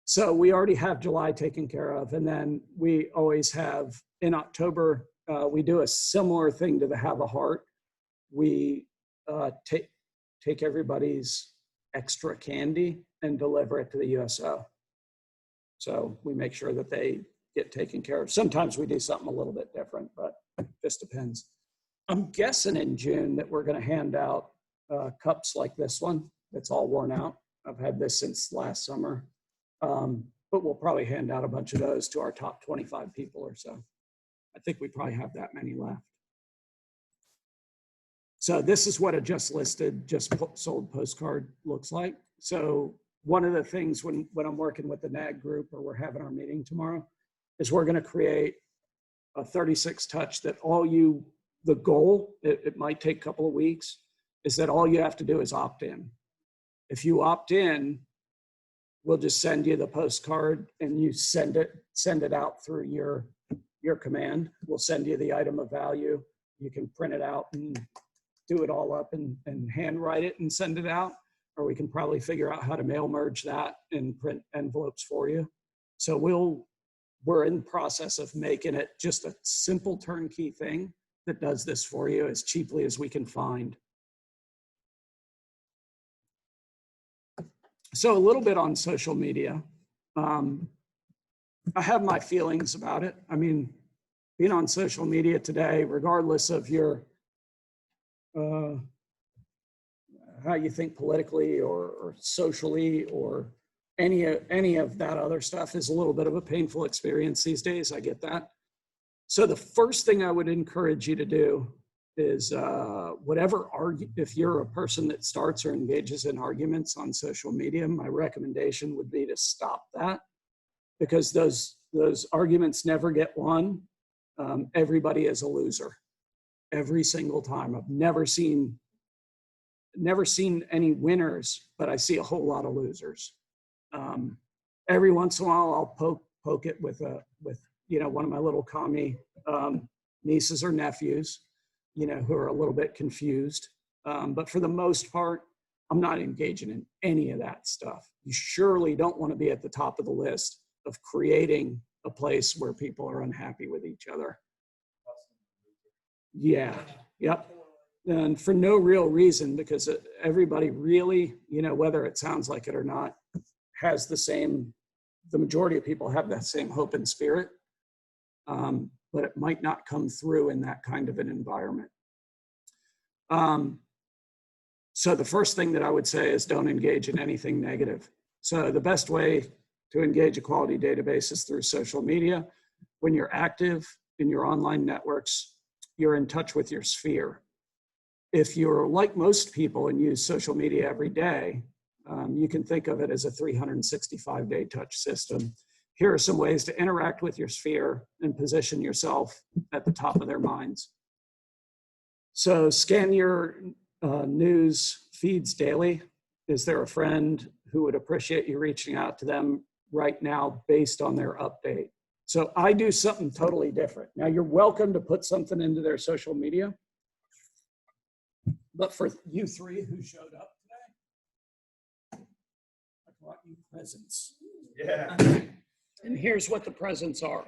So we already have July taken care of. And then we always have in October, we do a similar thing to the Have a Heart. We take everybody's extra candy and deliver it to the USO. So we make sure that they get taken care of. Sometimes we do something a little bit different, but it just depends. I'm guessing in June that we're going to hand out cups like this one that's all worn out. I've had this since last summer, but we'll probably hand out a bunch of those to our top 25 people or so. I think we probably have that many left. So this is what a just listed, just sold postcard looks like. So one of the things when I'm working with the NAG group or we're having our meeting tomorrow is we're going to create a 36 touch that the goal, it might take a couple of weeks, is that all you have to do is opt in. If you opt in, we'll just send you the postcard and you send it out through your your command. We'll send you the item of value. You can print it out and do it all up and handwrite it and send it out. Or we can probably figure out how to mail merge that and print envelopes for you. So we're in the process of making it just a simple turnkey thing that does this for you as cheaply as we can find. So a little bit on social media. I have my feelings about it. I mean, being on social media today, regardless of your how you think politically or socially or any of that other stuff, is a little bit of a painful experience these days. I get that. So the first thing I would encourage you to do is if you're a person that starts or engages in arguments on social media, my recommendation would be to stop that, because those arguments never get won. Everybody is a loser every single time. I've never seen any winners, but I see a whole lot of losers. Every once in a while, I'll poke it with one of my little commie nieces or nephews, who are a little bit confused. But for the most part, I'm not engaging in any of that stuff. You surely don't want to be at the top of the list of creating a place where people are unhappy with each other. Yeah, yep. And for no real reason, because everybody really, whether it sounds like it or not, has the majority of people have that same hope and spirit, but it might not come through in that kind of an environment. So the first thing that I would say is don't engage in anything negative. So the best way to engage a quality database is through social media. When you're active in your online networks, you're in touch with your sphere. If you're like most people and use social media every day, you can think of it as a 365-day touch system. Here are some ways to interact with your sphere and position yourself at the top of their minds. So scan your news feeds daily. Is there a friend who would appreciate you reaching out to them right now based on their update? So I do something totally different. Now, you're welcome to put something into their social media. But for you three who showed up today, I brought you presents. Yeah. And here's what the presents are.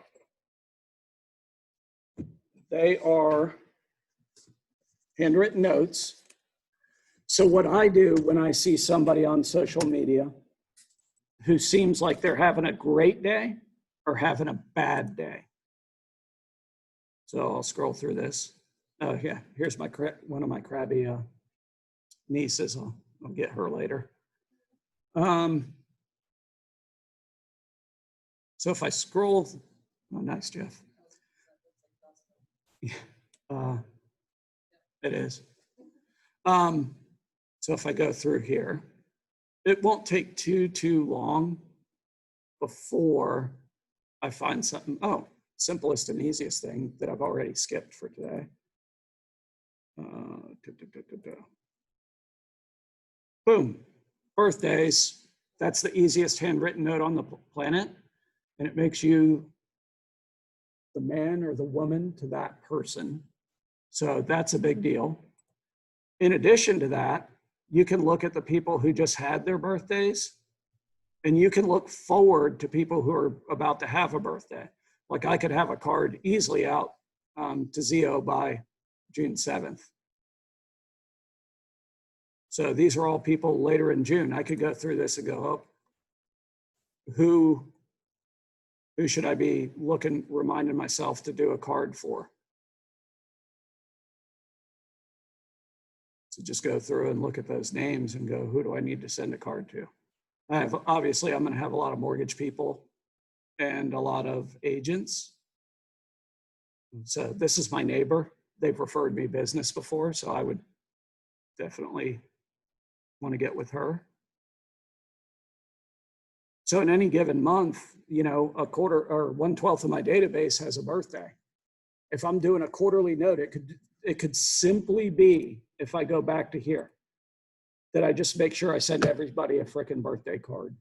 They are handwritten notes. So what I do when I see somebody on social media who seems like they're having a great day or having a bad day. So I'll scroll through this. Oh yeah, here's one of my crabby nieces. I'll get her later. So if I scroll, oh nice, Jeff. It is. So if I go through here, it won't take too long before I find something. Oh, simplest and easiest thing that I've already skipped for today. Boom, birthdays. That's the easiest handwritten note on the planet. And it makes you the man or the woman to that person. So that's a big deal. In addition to that, you can look at the people who just had their birthdays, and you can look forward to people who are about to have a birthday. Like I could have a card easily out to Zio by June 7th. So these are all people later in June. I could go through this and go, oh, who should I be reminding myself to do a card for? So just go through and look at those names and go, who do I need to send a card to? Obviously, I'm going to have a lot of mortgage people and a lot of agents. So this is my neighbor. They've referred me business before, so I would definitely want to get with her. So in any given month, a quarter or 1/12 of my database has a birthday. If I'm doing a quarterly note, it could simply be, if I go back to here, that I just make sure I send everybody a frickin' birthday card.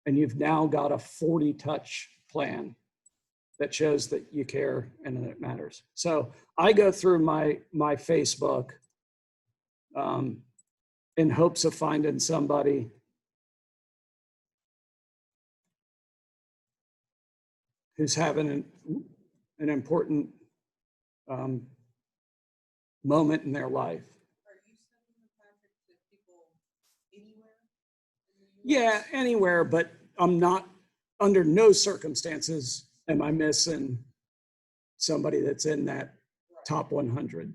And you've now got a 40 touch plan that shows that you care and that it matters. So I go through my Facebook in hopes of finding somebody who's having an important moment in their life. Are you sending the Patrick to people anywhere? in the Yeah, US? anywhere, but I'm not, under no circumstances am I missing somebody that's in that Right. top 100.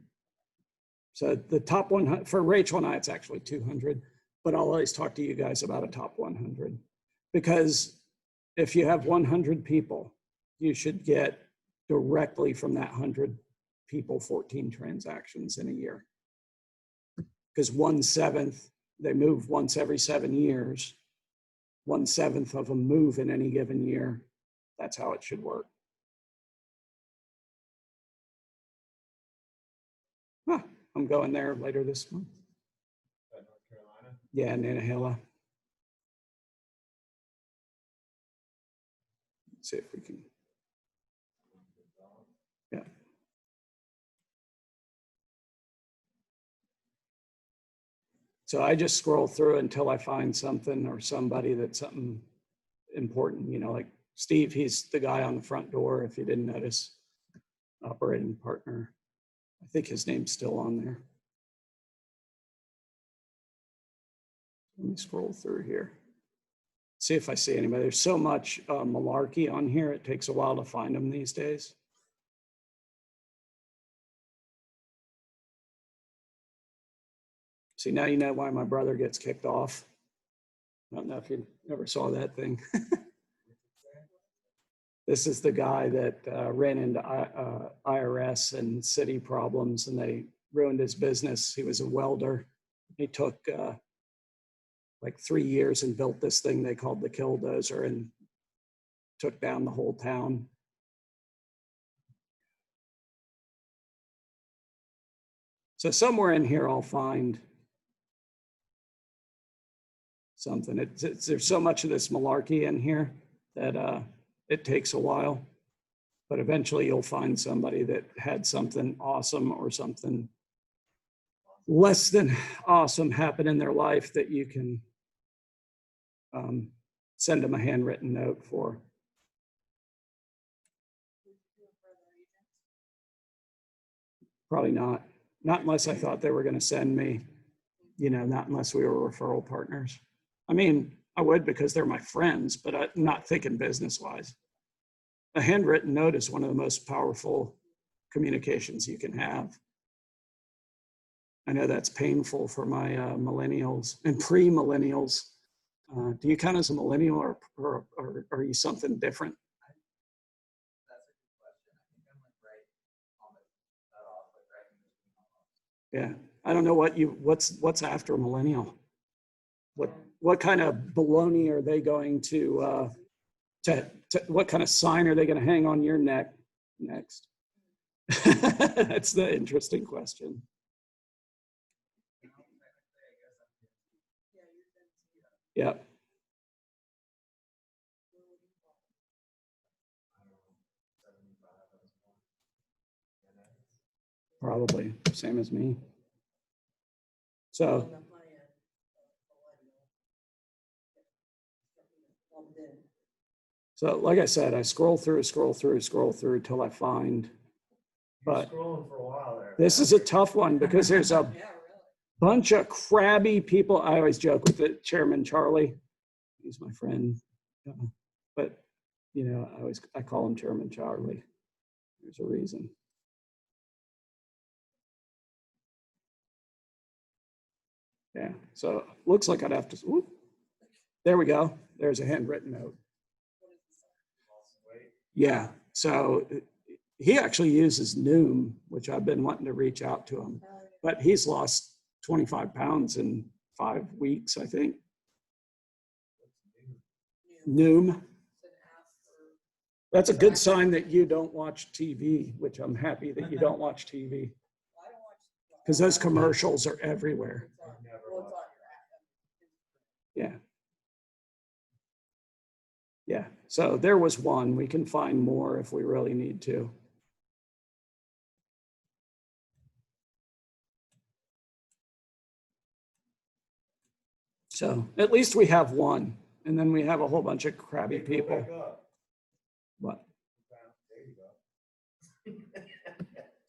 So the top 100, for Rachel and I, it's actually 200, but I'll always talk to you guys about a top 100. Because if you have 100 people, you should get directly from that 100 people 14 transactions in a year. Because 1/7, they move once every 7 years. 1/7 of them move in any given year. That's how it should work. Huh, I'm going there later this month. North Carolina. Yeah, Nantahala. See if we can. Yeah. So I just scroll through until I find something or somebody that's something important, you know, like Steve, he's the guy on the front door, if you didn't notice, operating partner. I think his name's still on there. Let me scroll through here. See if I see anybody. There's so much malarkey on here. It takes a while to find them these days. See, now you know why my brother gets kicked off. I don't know if you ever saw that thing. This is the guy that ran into IRS and city problems, and they ruined his business. He was a welder. He took like 3 years and built this thing they called the Killdozer and took down the whole town. So somewhere in here, I'll find something. There's so much of this malarkey in here that it takes a while, but eventually you'll find somebody that had something awesome or something less than awesome happen in their life that you can send them a handwritten note for. Would you do it for other agents? Probably not. Not unless I thought they were going to send me, you know, not unless we were referral partners. I mean, I would because they're my friends, but I'm not thinking business-wise. A handwritten note is one of the most powerful communications you can have. I know that's painful for my millennials and pre-millennials. Do you count as a millennial or are you something different? That's a good question. I think I'm like right on the cutoff, like right in between almost. Yeah, I don't know what's after a millennial. What kind of baloney are they going to what kind of sign are they going to hang on your neck next? That's the interesting question. You know, technically, I guess I'm Yeah, you're Gen Z. Yeah, Where would you fall? I don't know, 75. I was born. And that's probably same as me. On So the high end of millennial. Lumped in. so like I said, I scroll through till I find. You're But scrolling for a while there. this is a tough one because there's a Yeah, really. bunch of crabby people. I always joke with the chairman, Charlie. He's my friend. But, you know, I call him Chairman Charlie. There's a reason. Yeah, so looks like I'd have to, whoop. There we go. There's a handwritten note. Lost some weight. Yeah, so he actually uses Noom, which I've been wanting to reach out to him. But he's lost 25 pounds in 5 weeks, I think. Noom. Said ask for- That's a good sign that you don't watch TV, which I'm happy that you don't watch TV I don't watch. because those commercials are everywhere. It's on, I've never well, it's watched. on your app. Yeah. Yeah. So there was one. We can find more if we really need to. So at least we have one, and then we have a whole bunch of crabby Go people. back up. What? There you go.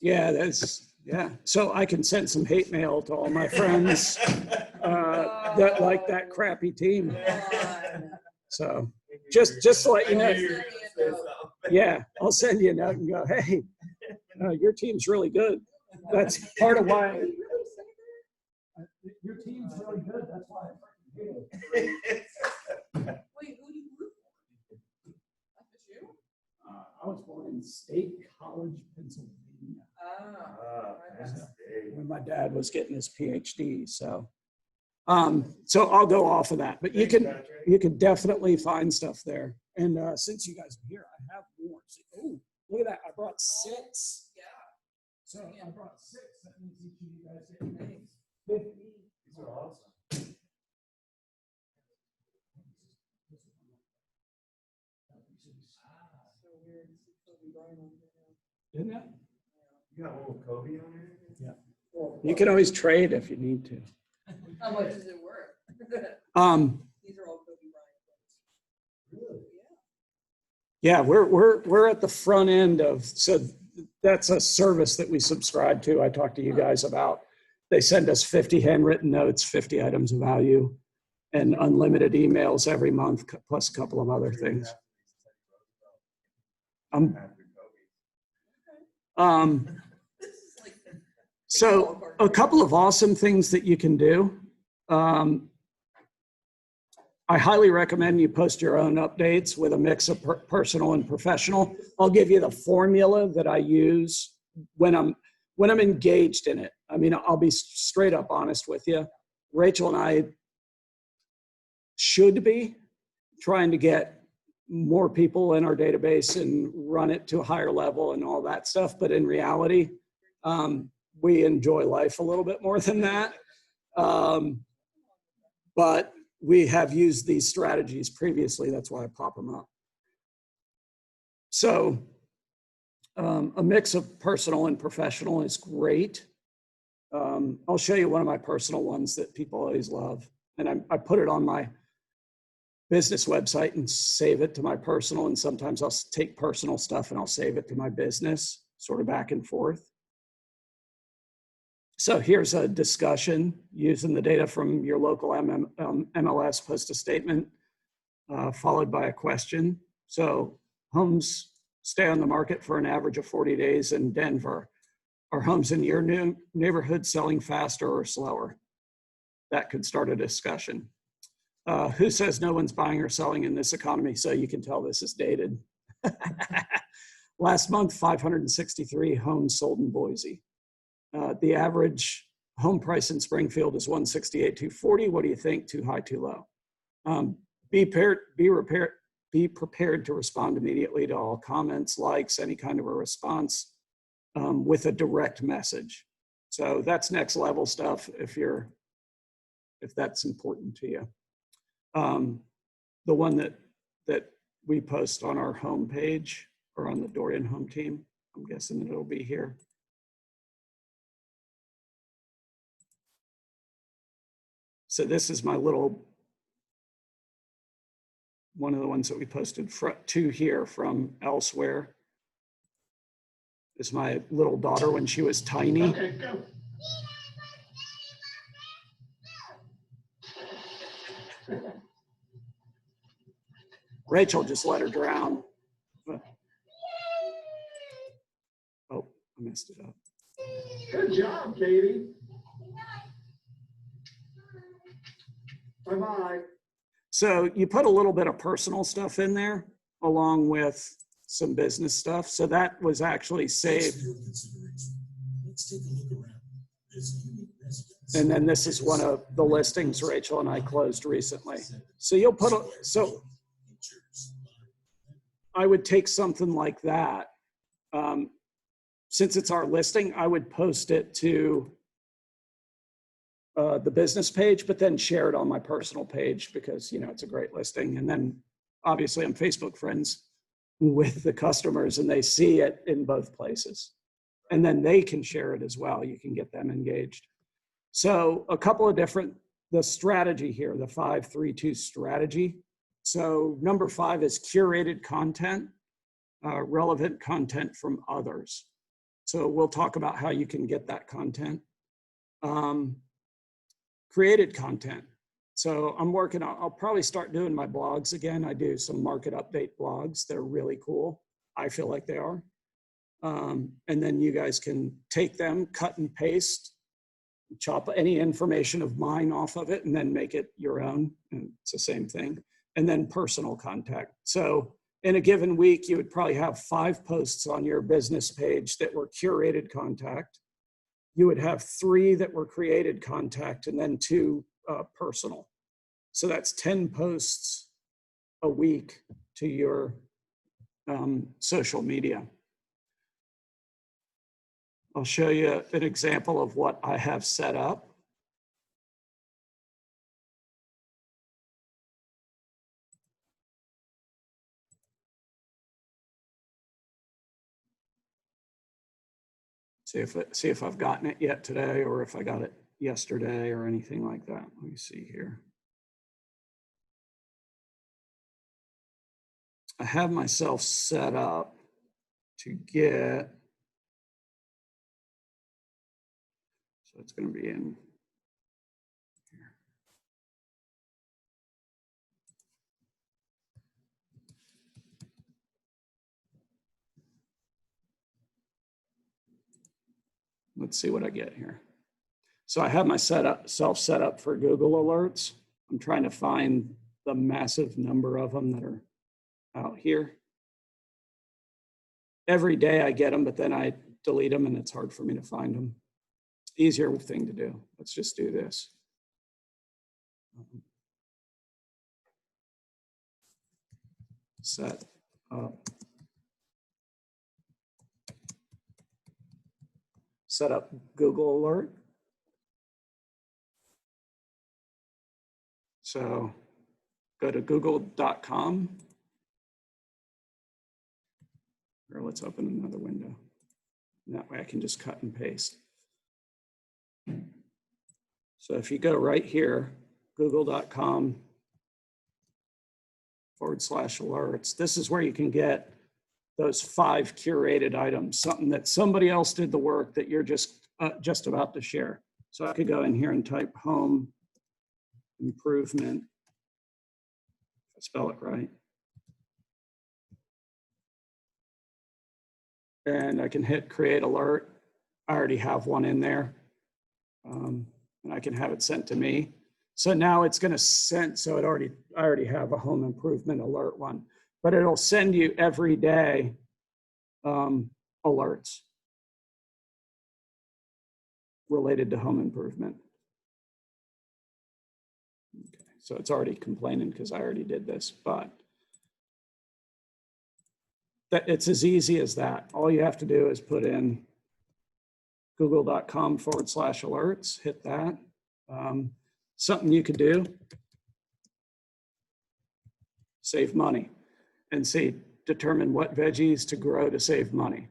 Yeah, yeah. So I can send some hate mail to all my friends that like that crappy team. So just to let you know, yeah, I'll send you a note and go, hey, your team's really good. That's part of why. Your team's really good. That's why I freaking hate it. Wait, who do you root for? FSU? I was born in State College, Pennsylvania, when my dad was getting his PhD. So I'll go off of that. But you can definitely find stuff there. And since you guys are here, I have more. Oh, look at that! I brought 6. Yeah. So I brought 6. That means each of you guys get 50. These are awesome. So weird to see Kobe Bryant on there now. Isn't it? You got a little Kobe on here? You can always trade if you need to. How much is it worth? These are all Kobe Bryant books. Really? Yeah, we're at the front end of, so that's a service that we subscribe to. I talked to you guys about. They send us 50 handwritten notes, 50 items of value, and unlimited emails every month, plus a couple of other things. This is like the So a couple of awesome things that you can do. I highly recommend you post your own updates with a mix of personal and professional. I'll give you the formula that I use when I'm engaged in it. I mean, I'll be straight up honest with you. Rachel and I should be trying to get more people in our database and run it to a higher level and all that stuff. But in reality, we enjoy life a little bit more than that. But we have used these strategies previously. That's why I pop them up. So a mix of personal and professional is great. I'll show you one of my personal ones that people always love. And I put it on my business website and save it to my personal. And sometimes I'll take personal stuff and I'll save it to my business, sort of back and forth. So here's a discussion using the data from your local MLS, post a statement, followed by a question. So homes stay on the market for an average of 40 days in Denver. Are homes in your new neighborhood selling faster or slower? That could start a discussion. Who says no one's buying or selling in this economy? So you can tell this is dated. Last month, 563 homes sold in Boise. The average home price in Springfield is 168,240. What do you think? Too high, too low? Be prepared to respond immediately to all comments, likes, any kind of a response with a direct message. So that's next level stuff if that's important to you. The one that we post on our home page or on the Dorian Home Team, I'm guessing it'll be here. So this is my little, one of the ones that we posted to here from elsewhere. Is my little daughter when she was tiny. Okay, go. Rachel just let her drown. Oh, I messed it up. Good job, Katie. Bye-bye. So you put a little bit of personal stuff in there along with some business stuff. So that was actually saved. Let's take a look around. And then this is one of the listings Rachel and I closed recently. So you'll put, so I would take something like that. Since it's our listing, I would post it to the business page, but then share it on my personal page because, you know, it's a great listing. And then obviously I'm Facebook friends with the customers and they see it in both places. And then they can share it as well. You can get them engaged. So a couple of different, the strategy here, the 5-3-2 strategy. So number 5 is curated content, relevant content from others. So we'll talk about how you can get that content. Created content. So I'm working on, I'll probably start doing my blogs again. I do some market update blogs. They're really cool. I feel like they are. And then you guys can take them, cut and paste, chop any information of mine off of it and then make it your own. And it's the same thing. And then personal contact. So in a given week, you would probably have 5 posts on your business page that were curated contact. You would have 3 that were created contact and then 2 personal. So that's 10 posts a week to your social media. I'll show you an example of what I have set up. See if I've gotten it yet today or if I got it yesterday or anything like that. Let me see here. I have myself set up to get, so it's going to be in here. Let's see what I get here. So I have myself set up for Google Alerts. I'm trying to find the massive number of them that are out here. Every day I get them, but then I delete them and it's hard for me to find them. Easier thing to do. Let's just do this. Set up. Set up Google Alert. So go to google.com. Or let's open another window. And that way I can just cut and paste. So if you go right here, google.com/alerts, this is where you can get those 5 curated items, something that somebody else did the work that you're just about to share. So I could go in here and type home improvement, if I spell it right. And I can hit create alert. I already have one in there. And I can have it sent to me. So now it's going to send, so I already have a home improvement alert one, but it'll send you every day alerts related to home improvement. Okay, so it's already complaining because I already did this, but it's as easy as that. All you have to do is put in google.com/alerts, hit that. Something you could do, save money and determine what veggies to grow to save money.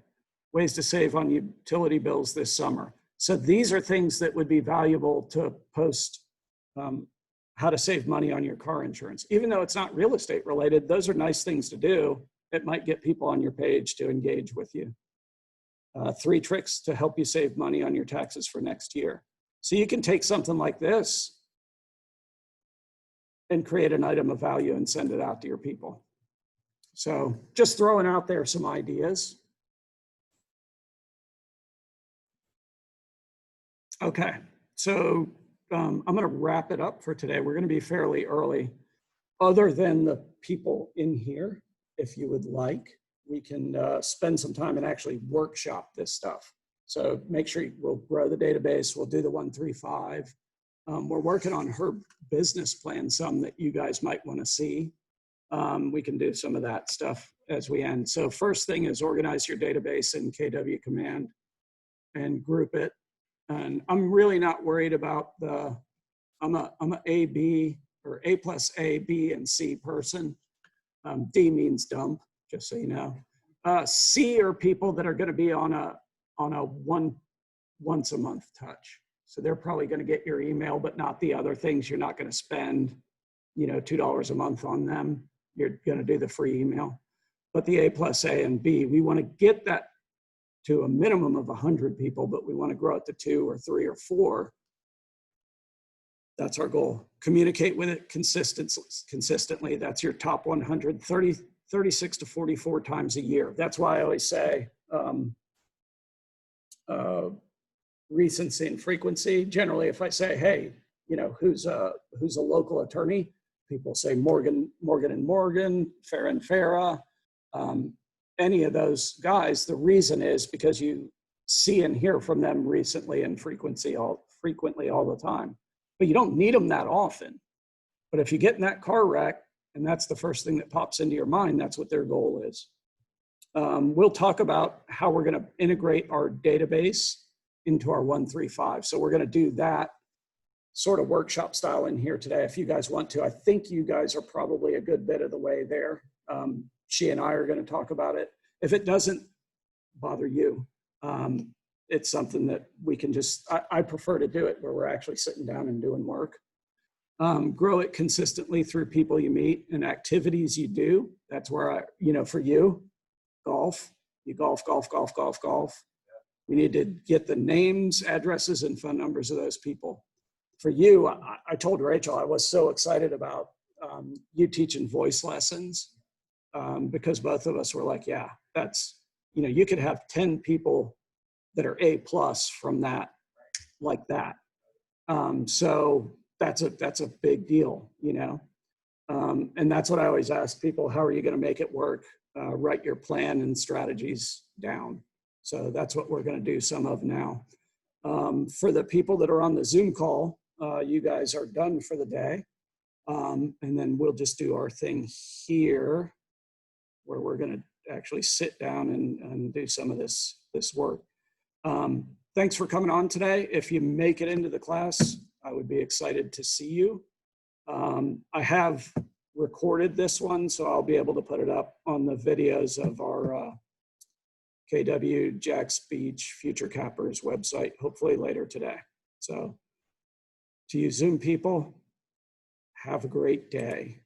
Ways to save on utility bills this summer. So these are things that would be valuable to post, how to save money on your car insurance. Even though it's not real estate related, those are nice things to do. It might get people on your page to engage with you. 3 tricks to help you save money on your taxes for next year. So you can take something like this and create an item of value and send it out to your people. So just throwing out there some ideas. Okay, so I'm going to wrap it up for today. We're going to be fairly early. Other than the people in here, if you would like, we can spend some time and actually workshop this stuff. So make sure we'll grow the database. We'll do the 135. We're working on her business plan, some that you guys might want to see. We can do some of that stuff as we end. So first thing is organize your database in KW Command and group it. And I'm really not worried about I'm a A, B, or A plus A, B, and C person. D means dump, just so you know. C are people that are going to be on a once a month touch. So they're probably going to get your email, but not the other things. You're not going to spend, $2 a month on them. You're going to do the free email. But the A plus A and B, we want to get that to a minimum of 100 people, but we want to grow it to 2 or 3 or 4. That's our goal. Communicate with it consistently. That's your top 100, 36 to 44 times a year. That's why I always say recency and frequency. Generally, if I say, hey, who's a local attorney, people say Morgan and Morgan, Farah and Farah, any of those guys. The reason is because you see and hear from them recently and frequently all the time. But you don't need them that often. But if you get in that car wreck, and that's the first thing that pops into your mind, that's what their goal is. We'll talk about how we're going to integrate our database into our 135. So we're going to do that sort of workshop style in here today if you guys want to. I think you guys are probably a good bit of the way there. She and I are going to talk about it. If it doesn't bother you, it's something that we can I prefer to do it where we're actually sitting down and doing work. Grow it consistently through people you meet and activities you do. That's where for you, golf, you golf. We need to get the names, addresses, and phone numbers of those people. For you, I told Rachel I was so excited about you teaching voice lessons because both of us were like, yeah, that's, you could have 10 people that are A+ from that, like that. So that's a big deal, and that's what I always ask people, how are you going to make it work? Write your plan and strategies down. So that's what we're going to do some of now. For the people that are on the Zoom call, you guys are done for the day. And then we'll just do our thing here where we're going to actually sit down and do some of this work. Thanks for coming on today. If you make it into the class, I would be excited to see you. I have recorded this one, so I'll be able to put it up on the videos of our KW Jax Beach Future Cappers website, hopefully later today. So to you Zoom people, have a great day.